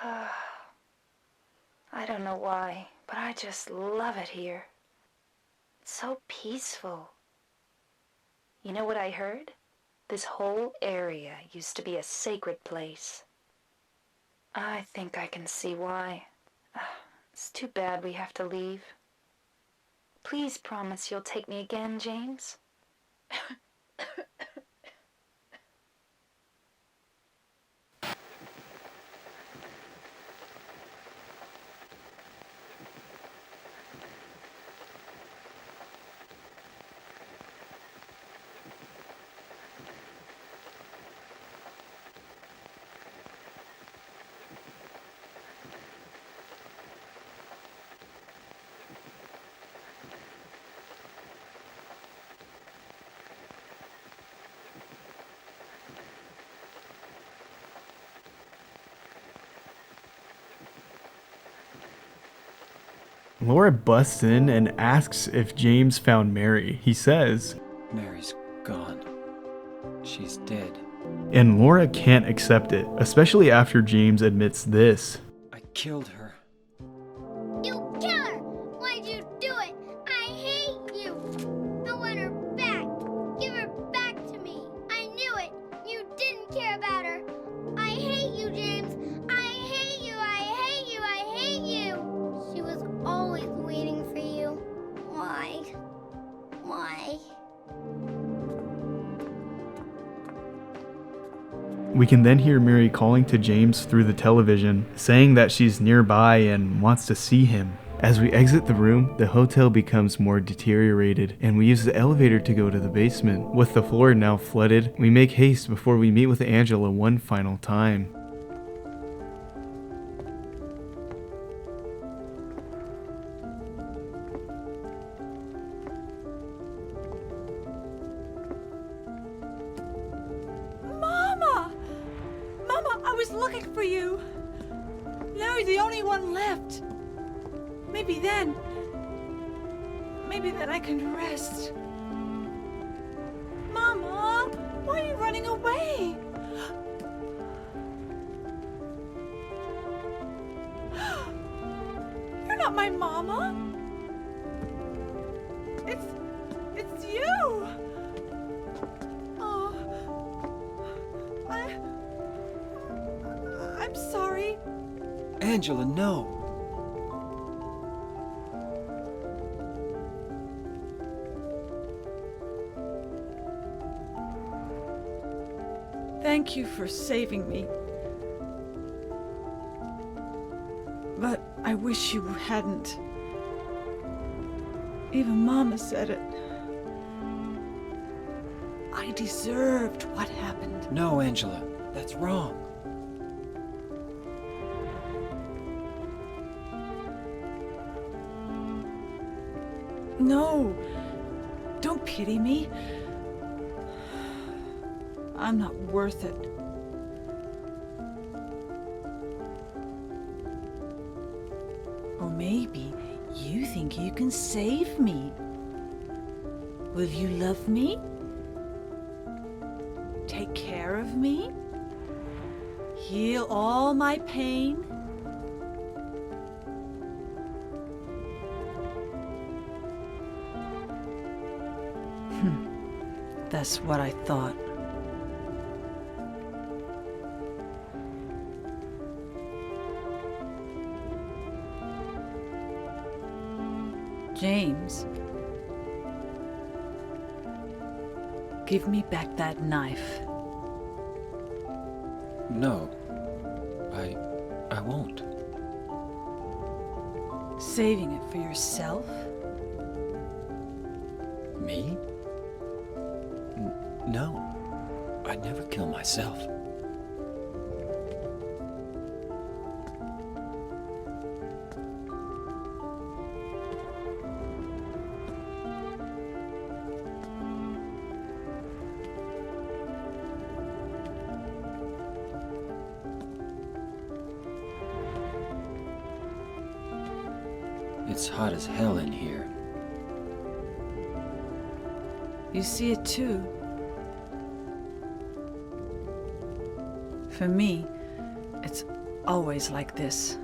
Speaker 9: I don't know why, but I just love it here. It's so peaceful. You know what I heard? This whole area used to be a sacred place. I think I can see why. It's too bad we have to leave. Please promise you'll take me again, James.
Speaker 1: Laura busts in and asks if James found Mary. He says,
Speaker 3: Mary's gone. She's dead.
Speaker 1: And Laura can't accept it, especially after James admits this.
Speaker 3: I killed her.
Speaker 7: You killed her! Why'd you do it? I hate you! I want her back! Give her back to me! I knew it! You didn't care about her! I hate you, James! I hate you! I hate you! I hate you! She was always waiting for you. Why? Why?
Speaker 1: We can then hear Mary calling to James through the television, saying that she's nearby and wants to see him. As we exit the room, the hotel becomes more deteriorated, and we use the elevator to go to the basement. With the floor now flooded, we make haste before we meet with Angela one final time.
Speaker 4: I was looking for you. Now you're the only one left. Maybe then I can rest. Mama, why are you running away? You're not my mama. It's you. Oh, I'm sorry.
Speaker 3: Angela, no.
Speaker 4: Thank you for saving me. But I wish you hadn't. Even Mama said it. I deserved what happened.
Speaker 3: No, Angela, that's wrong.
Speaker 4: No, don't pity me. I'm not worth it. Or maybe you think you can save me. Will you love me? Take care of me? Heal all my pain? That's what I thought. James, give me back that knife.
Speaker 3: No, I won't.
Speaker 4: Saving it for yourself?
Speaker 3: Me? No, I'd never kill myself. It's hot as hell in here.
Speaker 4: You see it too. For me, it's always like this.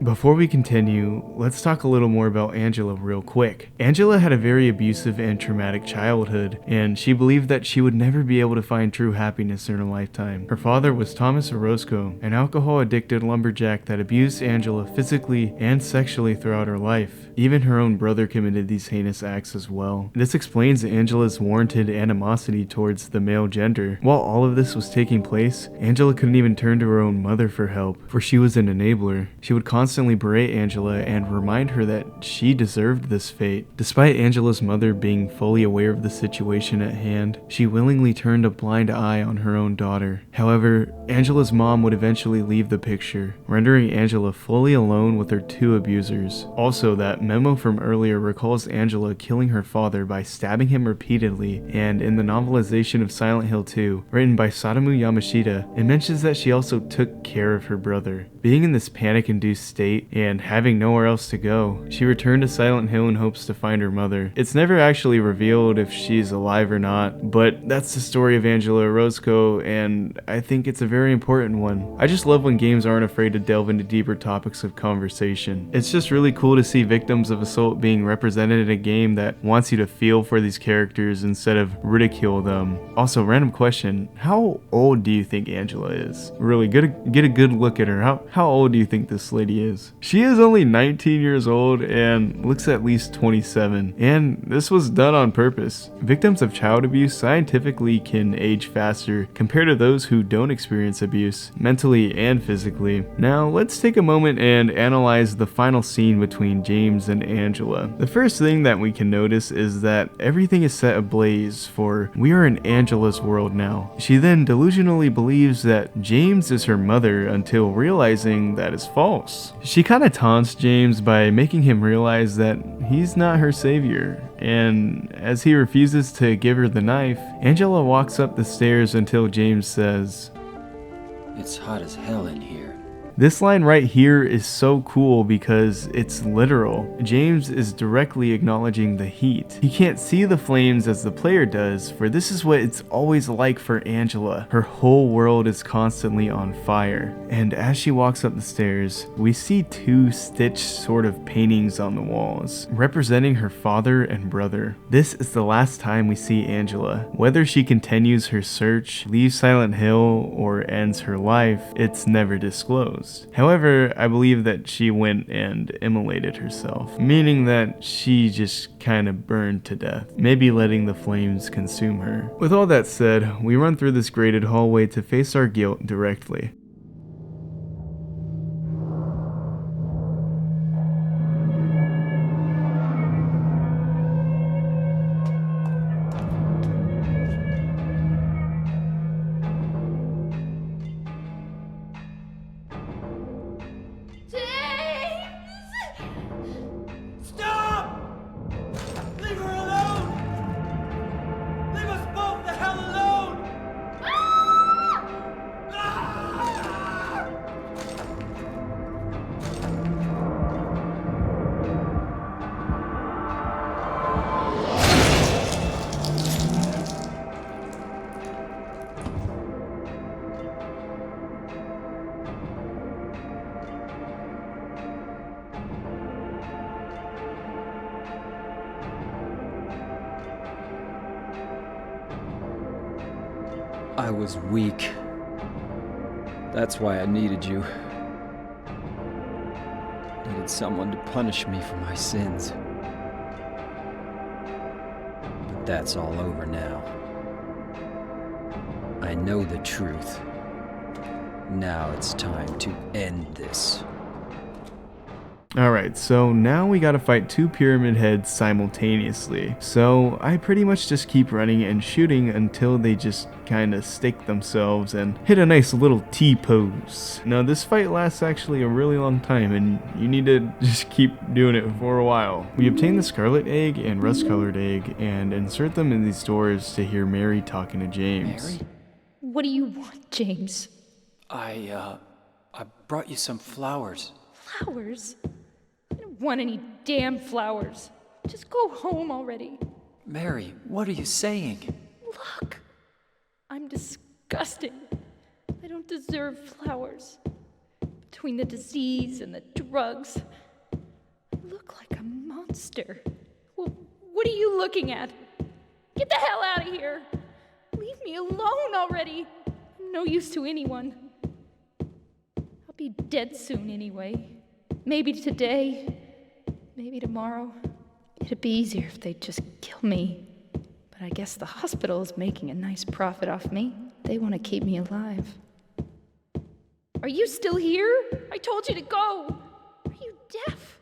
Speaker 1: Before we continue, let's talk a little more about Angela real quick. Angela had a very abusive and traumatic childhood, and she believed that she would never be able to find true happiness in her lifetime. Her father was Thomas Orozco, an alcohol-addicted lumberjack that abused Angela physically and sexually throughout her life. Even her own brother committed these heinous acts as well. This explains Angela's warranted animosity towards the male gender. While all of this was taking place, Angela couldn't even turn to her own mother for help, for she was an enabler. She would constantly berate Angela and remind her that she deserved this fate. Despite Angela's mother being fully aware of the situation at hand, she willingly turned a blind eye on her own daughter. However, Angela's mom would eventually leave the picture, rendering Angela fully alone with her two abusers. Also, that memo from earlier recalls Angela killing her father by stabbing him repeatedly, and in the novelization of Silent Hill 2, written by Satomu Yamashita, it mentions that she also took care of her brother. Being in this panic-induced state and having nowhere else to go, she returned to Silent Hill in hopes to find her mother. It's never actually revealed if she's alive or not, but that's the story of Angela Orozco, and I think it's a very important one. I just love when games aren't afraid to delve into deeper topics of conversation. It's just really cool to see victims of assault being represented in a game that wants you to feel for these characters instead of ridicule them. Also, random question, how old do you think Angela is? Really, get a good look at her. How old do you think this lady is? She is only 19 years old and looks at least 27, and this was done on purpose. Victims of child abuse scientifically can age faster compared to those who don't experience abuse, mentally and physically. Now, let's take a moment and analyze the final scene between James and Angela. The first thing that we can notice is that everything is set ablaze, for we are in Angela's world now. She then delusionally believes that James is her mother until realizing that is false. She kind of taunts James by making him realize that he's not her savior, and as he refuses to give her the knife, Angela walks up the stairs until James says,
Speaker 3: It's hot as hell in here.
Speaker 1: This line right here is so cool because it's literal. James is directly acknowledging the heat. He can't see the flames as the player does, for this is what it's always like for Angela. Her whole world is constantly on fire. And as she walks up the stairs, we see two stitched sort of paintings on the walls, representing her father and brother. This is the last time we see Angela. Whether she continues her search, leaves Silent Hill, or ends her life, it's never disclosed. However, I believe that she went and immolated herself, meaning that she just kind of burned to death, maybe letting the flames consume her. With all that said, we run through this grated hallway to face our guilt directly.
Speaker 3: I was weak. That's why I needed you. Needed someone to punish me for my sins. But that's all over now. I know the truth. Now it's time to end this.
Speaker 1: Alright, so now we gotta fight two pyramid heads simultaneously. So I pretty much just keep running and shooting until they just kinda stake themselves and hit a nice little T-pose. Now this fight lasts actually a really long time and you need to just keep doing it for a while. We obtain the scarlet egg and rust colored egg and insert them in these doors to hear Mary talking to James.
Speaker 3: Mary?
Speaker 2: What do you want, James?
Speaker 3: I brought you some flowers.
Speaker 2: Flowers? I don't want any damn flowers. Just go home already.
Speaker 3: Mary, what are you saying?
Speaker 2: Look! I'm disgusting. I don't deserve flowers. Between the disease and the drugs, I look like a monster. Well, what are you looking at? Get the hell out of here! Leave me alone already! I'm no use to anyone. I'll be dead soon anyway. Maybe today, maybe tomorrow. It'd be easier if they'd just kill me. But I guess the hospital is making a nice profit off me. They want to keep me alive. Are you still here? I told you to go. Are you deaf?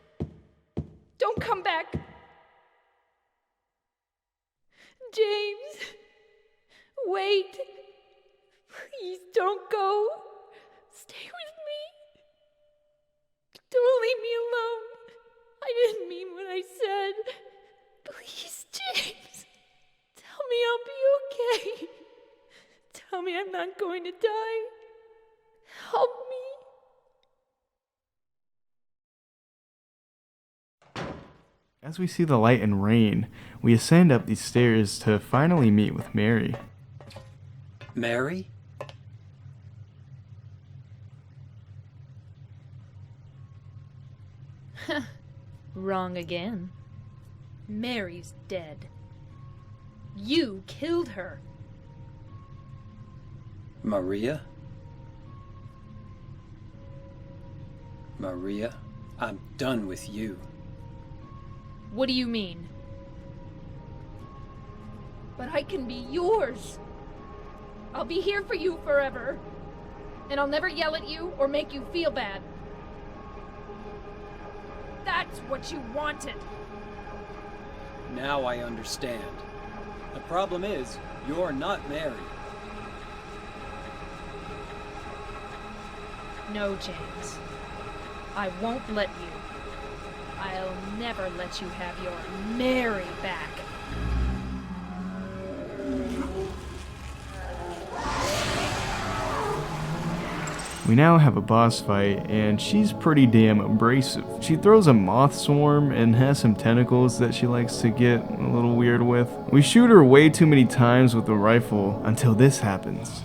Speaker 2: Don't come back. James, wait. Please don't go. Stay with me. Don't leave me alone. I didn't mean what I said. Please, James. Tell me I'll be okay. Tell me I'm not going to die. Help me.
Speaker 1: As we see the light and rain, we ascend up these stairs to finally meet with Mary.
Speaker 3: Mary?
Speaker 2: Wrong again. Mary's dead. You killed her.
Speaker 3: Maria? Maria, I'm done with you.
Speaker 2: What do you mean? But I can be yours. I'll be here for you forever. And I'll never yell at you or make you feel bad. That's what you wanted.
Speaker 3: Now I understand. The problem is, you're not Mary.
Speaker 2: No, James. I won't let you. I'll never let you have your Mary back.
Speaker 1: We now have a boss fight, and she's pretty damn abrasive. She throws a moth swarm and has some tentacles that she likes to get a little weird with. We shoot her way too many times with the rifle until this happens.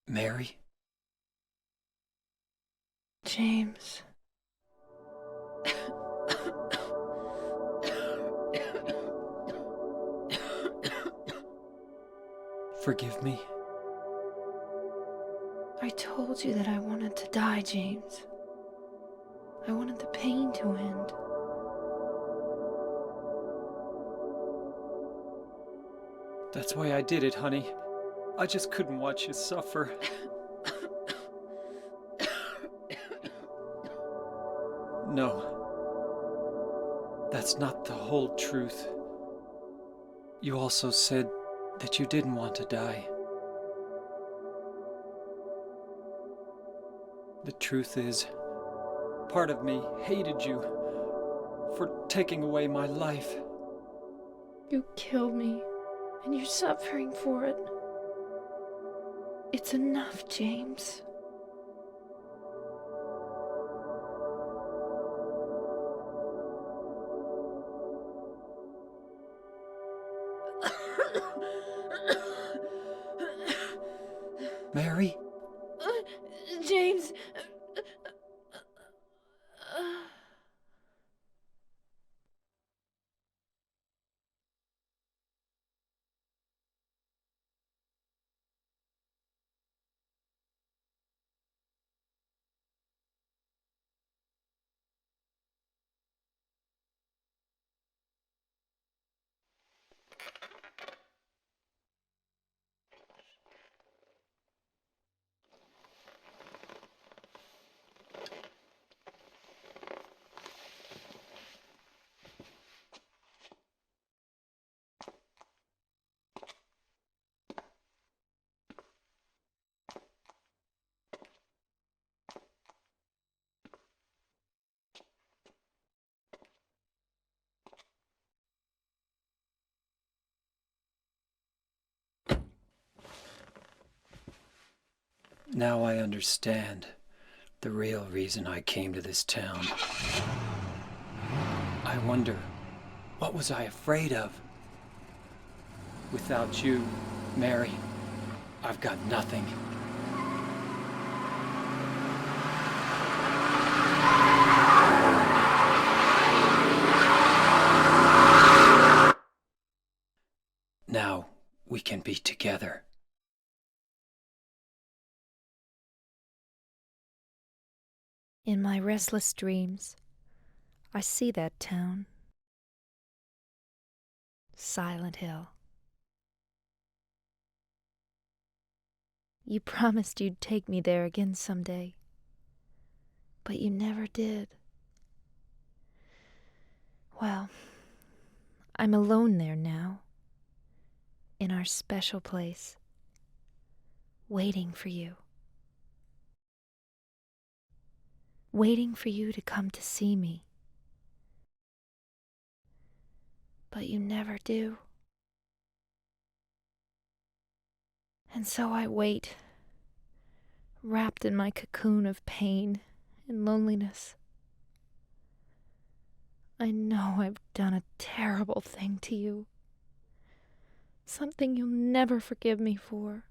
Speaker 3: Mary?
Speaker 2: James.
Speaker 3: Forgive me.
Speaker 2: I told you that I wanted to die, James. I wanted the pain to end.
Speaker 3: That's why I did it, honey. I just couldn't watch you suffer. No. That's not the whole truth. You also said that you didn't want to die. The truth is, part of me hated you for taking away my life.
Speaker 2: You killed me, and you're suffering for it. It's enough, James.
Speaker 3: Mary?
Speaker 2: James.
Speaker 3: Now I understand the real reason I came to this town. I wonder, what was I afraid of? Without you, Mary, I've got nothing. Now we can be together.
Speaker 12: In my restless dreams, I see that town. Silent Hill. You promised you'd take me there again someday, but you never did. Well, I'm alone there now, in our special place, waiting for you. Waiting for you to come to see me. But you never do. And so I wait, wrapped in my cocoon of pain and loneliness. I know I've done a terrible thing to you. Something you'll never forgive me for.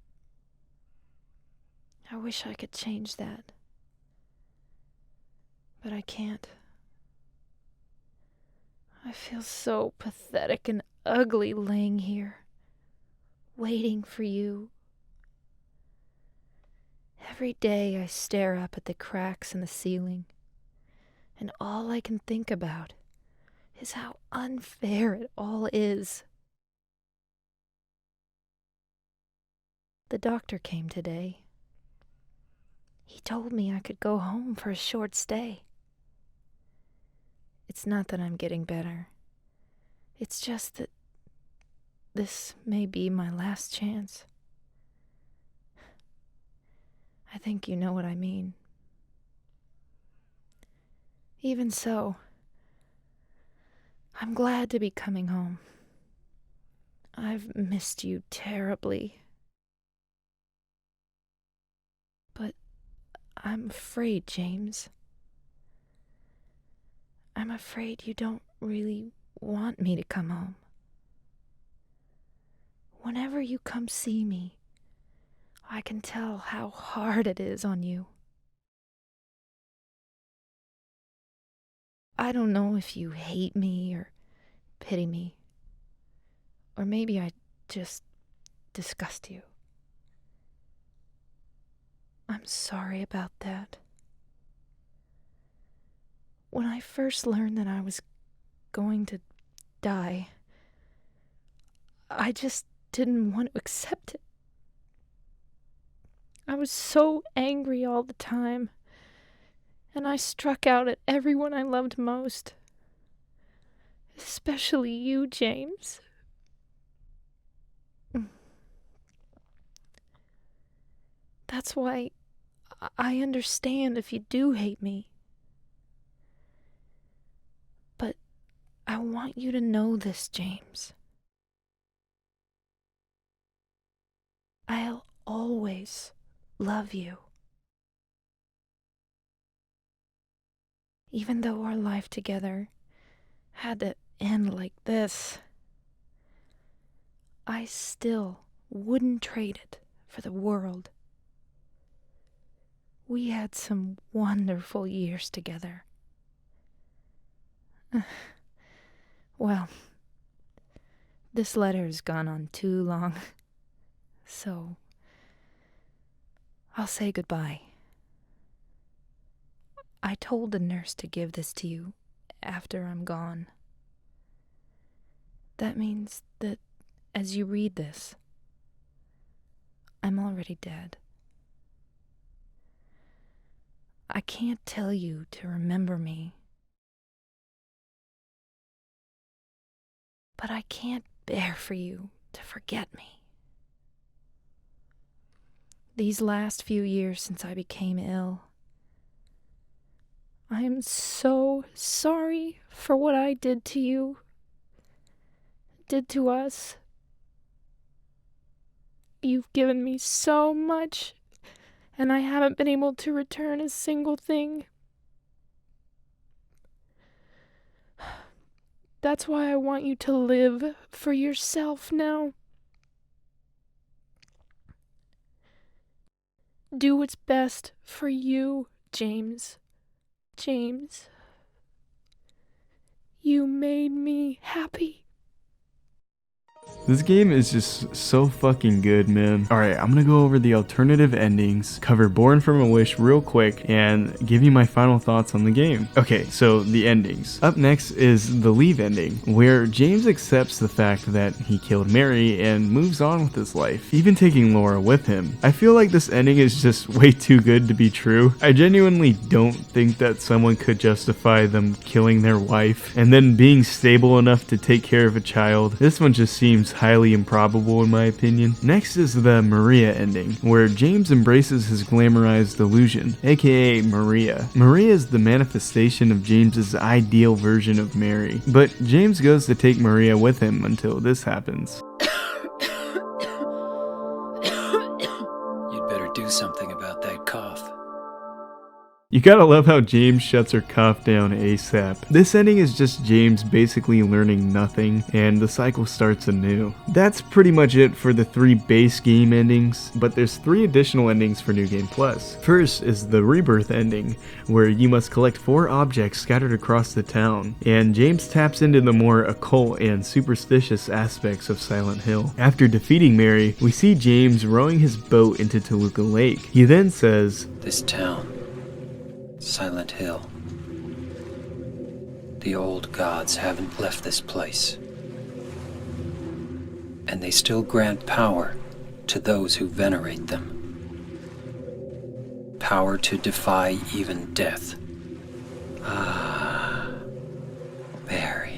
Speaker 12: I wish I could change that. But I can't. I feel so pathetic and ugly laying here, waiting for you. Every day I stare up at the cracks in the ceiling, and all I can think about is how unfair it all is. The doctor came today. He told me I could go home for a short stay. It's not that I'm getting better. It's just that this may be my last chance. I think you know what I mean. Even so, I'm glad to be coming home. I've missed you terribly. But I'm afraid, James. I'm afraid you don't really want me to come home. Whenever you come see me, I can tell how hard it is on you. I don't know if you hate me or pity me, or maybe I just disgust you. I'm sorry about that. When I first learned that I was going to die, I just didn't want to accept it. I was so angry all the time, and I struck out at everyone I loved most. Especially you, James. That's why I understand if you do hate me. But I want you to know this, James. I'll always love you. Even though our life together had to end like this, I still wouldn't trade it for the world. We had some wonderful years together. Well, this letter has gone on too long, so I'll say goodbye. I told the nurse to give this to you after I'm gone. That means that as you read this, I'm already dead. I can't tell you to remember me, but I can't bear for you to forget me. These last few years since I became ill, I am so sorry for what I did to you, did to us. You've given me so much, and I haven't been able to return a single thing. That's why I want you to live for yourself now. Do what's best for you, James. James, you made me happy.
Speaker 1: This game is just so fucking good, man. Alright, I'm gonna go over the alternative endings, cover Born from a Wish real quick, and give you my final thoughts on the game. Okay, so the endings. Up next is the Leave ending, where James accepts the fact that he killed Mary and moves on with his life, even taking Laura with him. I feel like this ending is just way too good to be true. I genuinely don't think that someone could justify them killing their wife and then being stable enough to take care of a child. This one just seems highly improbable in my opinion. Next is the Maria ending, where James embraces his glamorized illusion, aka Maria. Maria is the manifestation of James's ideal version of Mary, but James goes to take Maria with him until this happens.
Speaker 3: You'd better do something about that cough.
Speaker 1: You gotta love how James shuts her cough down ASAP. This ending is just James basically learning nothing, and the cycle starts anew. That's pretty much it for the 3 base game endings, but there's 3 additional endings for New Game Plus. First is the Rebirth ending, where you must collect 4 objects scattered across the town, and James taps into the more occult and superstitious aspects of Silent Hill. After defeating Mary, we see James rowing his boat into Toluca Lake. He then says,
Speaker 3: "This town, Silent Hill. The old gods haven't left this place. And they still grant power to those who venerate them. Power to defy even death. Ah, Mary."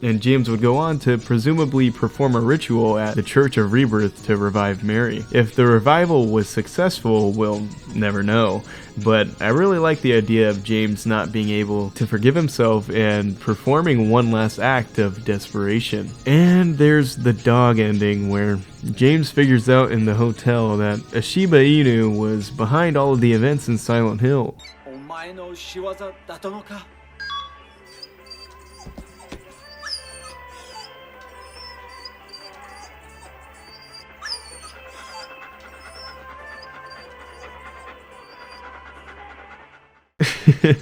Speaker 1: And James would go on to presumably perform a ritual at the Church of Rebirth to revive Mary. If the revival was successful, we'll never know, but I really like the idea of James not being able to forgive himself and performing one last act of desperation. And there's the dog ending, where James figures out in the hotel that a Shiba Inu was behind all of the events in Silent Hill.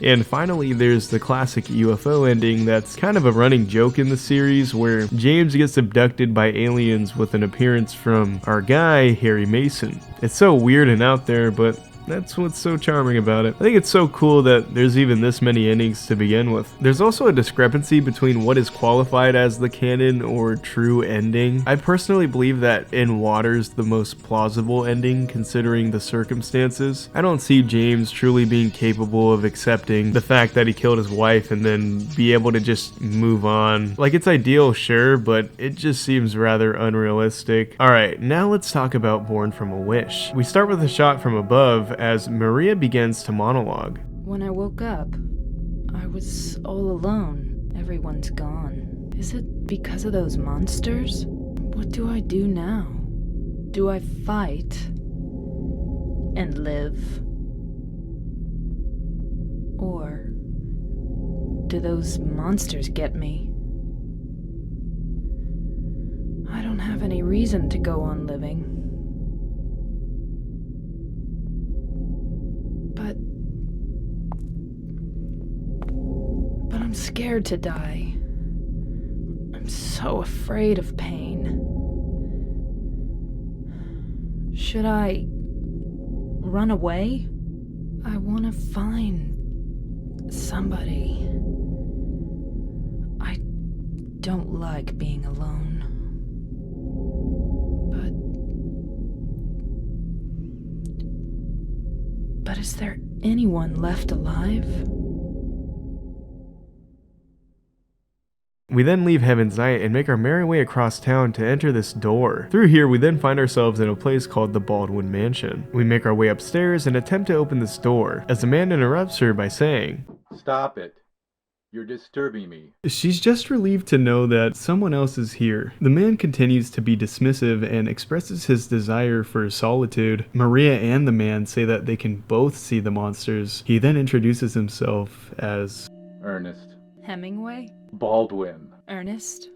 Speaker 1: And finally, there's the classic UFO ending that's kind of a running joke in the series, where James gets abducted by aliens with an appearance from our guy, Harry Mason. It's so weird and out there, but that's what's so charming about it. I think it's so cool that there's even this many endings to begin with. There's also a discrepancy between what is qualified as the canon or true ending. I personally believe that In Water's the most plausible ending considering the circumstances. I don't see James truly being capable of accepting the fact that he killed his wife and then be able to just move on. Like, it's ideal, sure, but it just seems rather unrealistic. Alright, now let's talk about Born from a Wish. We start with a shot from above as Maria begins to monologue.
Speaker 9: When I woke up, I was all alone. Everyone's gone. Is it because of those monsters? What do I do now? Do I fight and live? Or do those monsters get me? I don't have any reason to go on living. But I'm scared to die. I'm so afraid of pain. Should I run away? I want to find somebody. I don't like being alone. But is there anyone left alive?
Speaker 1: We then leave Heaven's Night and make our merry way across town to enter this door. Through here, we then find ourselves in a place called the Baldwin Mansion. We make our way upstairs and attempt to open this door, as the man interrupts her by saying,
Speaker 10: "Stop it.
Speaker 13: You're disturbing me.
Speaker 1: She's just relieved to know that someone else is here. The man continues to be dismissive and expresses his desire for solitude. Maria and the man say that they can both see the monsters. He then introduces himself as
Speaker 13: Ernest.
Speaker 2: Hemingway?
Speaker 13: Baldwin.
Speaker 2: Ernest?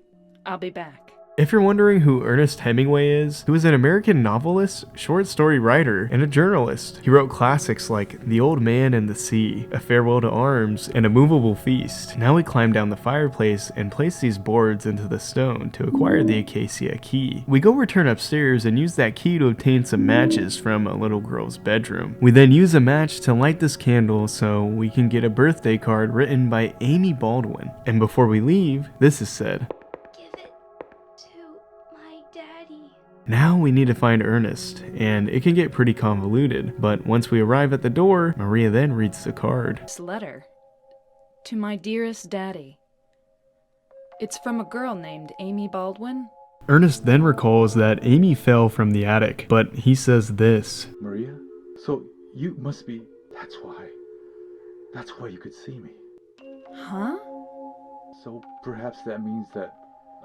Speaker 2: I'll be back.
Speaker 1: If you're wondering who Ernest Hemingway is, he was an American novelist, short story writer, and a journalist. He wrote classics like The Old Man and the Sea, A Farewell to Arms, and A Movable Feast. Now we climb down the fireplace and place these boards into the stone to acquire the acacia key. We go return upstairs and use that key to obtain some matches from a little girl's bedroom. We then use a match to light this candle so we can get a birthday card written by Amy Baldwin. And before we leave, this is said. Now we need to find Ernest, and it can get pretty convoluted, but once we arrive at the door, Maria then reads the card.
Speaker 2: This letter. To my dearest daddy. It's from a girl named Amy Baldwin.
Speaker 1: Ernest then recalls that Amy fell from the attic, but he says this.
Speaker 13: Maria? So you must be... That's why you could see me.
Speaker 2: Huh?
Speaker 13: So perhaps that means that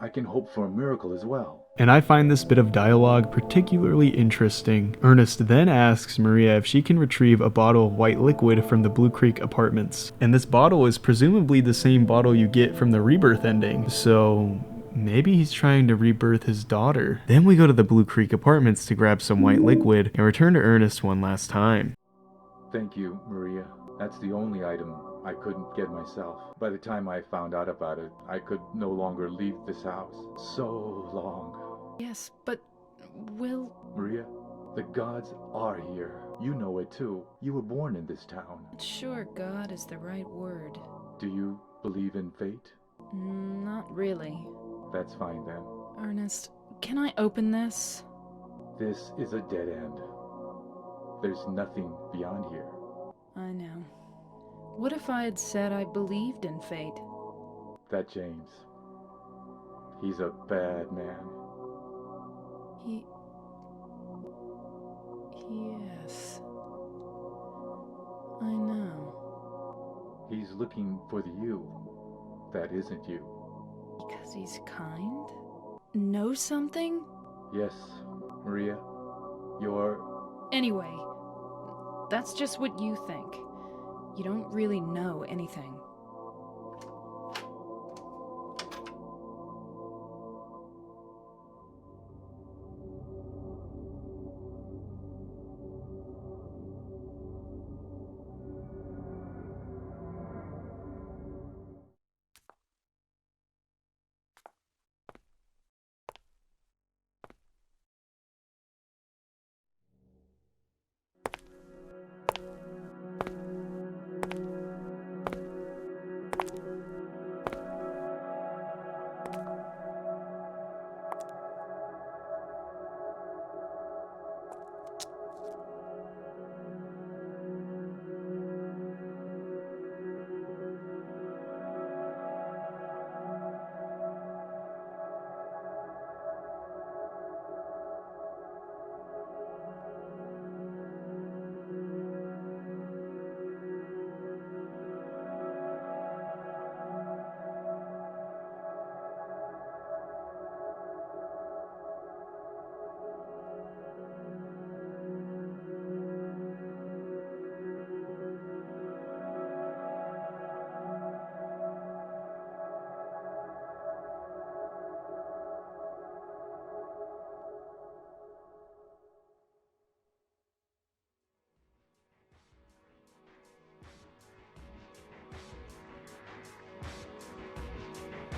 Speaker 13: I can hope for a miracle as well.
Speaker 1: And I find this bit of dialogue particularly interesting. Ernest then asks Maria if she can retrieve a bottle of white liquid from the Blue Creek apartments. And this bottle is presumably the same bottle you get from the Rebirth ending, so maybe he's trying to rebirth his daughter. Then we go to the Blue Creek apartments to grab some white liquid and return to Ernest one last time.
Speaker 13: Thank you, Maria. That's the only item I couldn't get myself. By the time I found out about it, I could no longer leave this house. So long.
Speaker 2: Yes, but will...
Speaker 13: Maria, the gods are here. You know it too. You were born in this town.
Speaker 2: Sure, God is the right word.
Speaker 13: Do you believe in fate?
Speaker 2: Not really.
Speaker 13: That's fine then.
Speaker 2: Ernest, can I open this?
Speaker 13: This is a dead end. There's nothing beyond here.
Speaker 2: I know. What if I had said I believed in fate?
Speaker 13: That James. He's a bad man.
Speaker 2: Yes. I know.
Speaker 13: He's looking for the you that isn't you.
Speaker 2: Because he's kind? Know something?
Speaker 13: Yes, Maria. You're...
Speaker 2: Anyway, that's just what you think. You don't really know anything.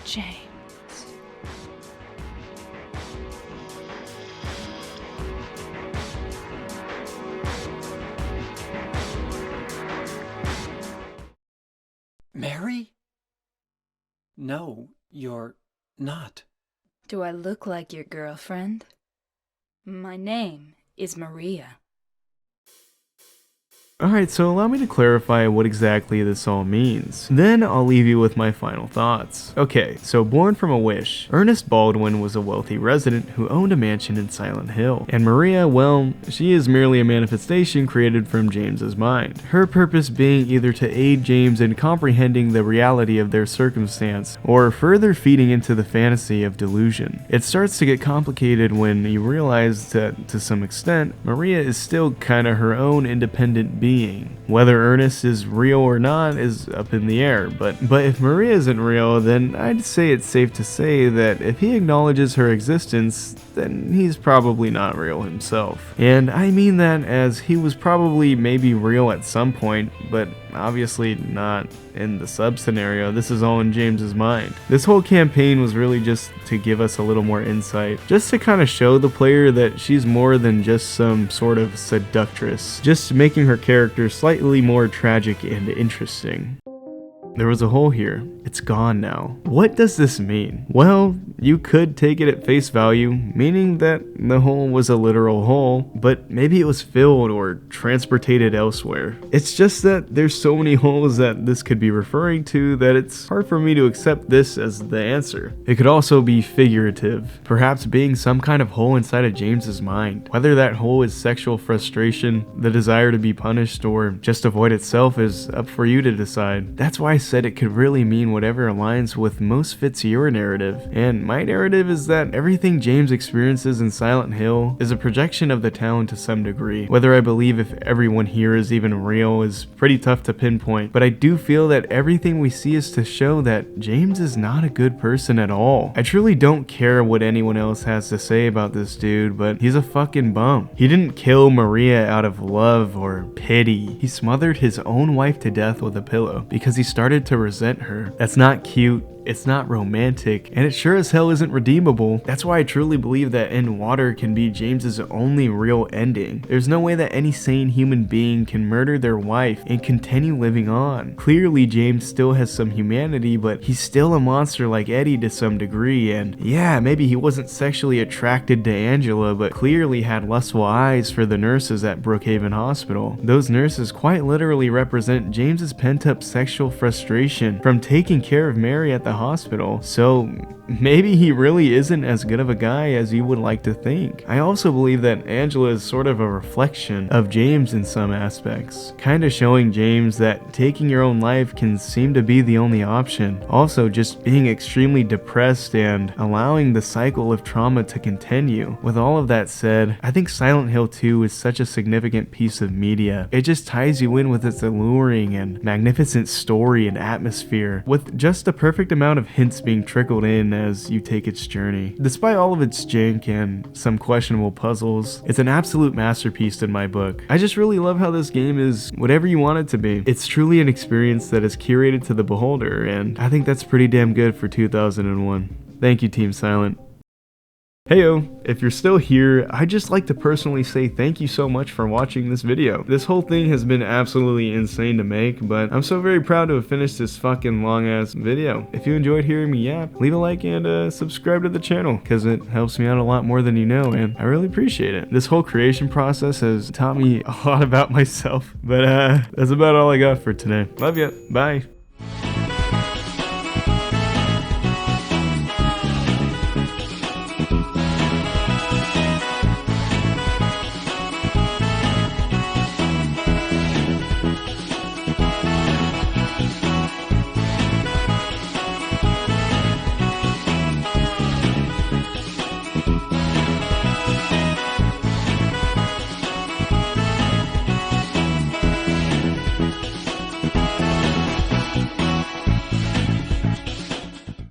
Speaker 2: James.
Speaker 3: Mary? No, you're not.
Speaker 2: Do I look like your girlfriend? My name is Maria.
Speaker 1: Alright, so allow me to clarify what exactly this all means. Then I'll leave you with my final thoughts. Okay, so born from a wish, Ernest Baldwin was a wealthy resident who owned a mansion in Silent Hill. And Maria, well, she is merely a manifestation created from James's mind. Her purpose being either to aid James in comprehending the reality of their circumstance, or further feeding into the fantasy of delusion. It starts to get complicated when you realize that, to some extent, Maria is still kinda her own independent being. Whether Ernest is real or not is up in the air, but if Maria isn't real, then I'd say it's safe to say that if he acknowledges her existence, then he's probably not real himself. And I mean that as he was probably maybe real at some point, but obviously not in the sub-scenario. This is all in James's mind. This whole campaign was really just to give us a little more insight, just to kind of show the player that she's more than just some sort of seductress, just making her character slightly more tragic and interesting. There was a hole here. It's gone now. What does this mean? Well, you could take it at face value, meaning that the hole was a literal hole, but maybe it was filled or transported elsewhere. It's just that there's so many holes that this could be referring to that it's hard for me to accept this as the answer. It could also be figurative, perhaps being some kind of hole inside of James's mind. Whether that hole is sexual frustration, the desire to be punished, or just avoid itself is up for you to decide. That's why I said it could really mean whatever aligns with most fits your narrative, and my narrative is that everything James experiences in Silent Hill is a projection of the town to some degree. Whether I believe if everyone here is even real is pretty tough to pinpoint, but I do feel that everything we see is to show that James is not a good person at all. I truly don't care what anyone else has to say about this dude, but he's a fucking bum. He didn't kill Maria out of love or pity. He smothered his own wife to death with a pillow because he started to resent her. That's not cute. It's not romantic, and it sure as hell isn't redeemable. That's why I truly believe that In Water can be James's only real ending. There's no way that any sane human being can murder their wife and continue living on. Clearly James still has some humanity, but he's still a monster like Eddie to some degree, and yeah, maybe he wasn't sexually attracted to Angela, but clearly had lustful eyes for the nurses at Brookhaven Hospital. Those nurses quite literally represent James's pent-up sexual frustration from taking care of Mary at the hospital, so maybe he really isn't as good of a guy as you would like to think. I also believe that Angela is sort of a reflection of James in some aspects, kind of showing James that taking your own life can seem to be the only option. Also, just being extremely depressed and allowing the cycle of trauma to continue. With all of that said, I think Silent Hill 2 is such a significant piece of media. It just ties you in with its alluring and magnificent story and atmosphere, with just the perfect amount of hints being trickled in as you take its journey. Despite all of its jank and some questionable puzzles, it's an absolute masterpiece in my book. I just really love how this game is whatever you want it to be. It's truly an experience that is curated to the beholder, and I think that's pretty damn good for 2001. Thank you, Team Silent. Heyo, if you're still here, I'd just like to personally say thank you so much for watching this video. This whole thing has been absolutely insane to make, but I'm so very proud to have finished this fucking long ass video. If you enjoyed hearing me yap, leave a like and subscribe to the channel, because it helps me out a lot more than you know, and I really appreciate it. This whole creation process has taught me a lot about myself, but that's about all I got for today. Love ya, bye.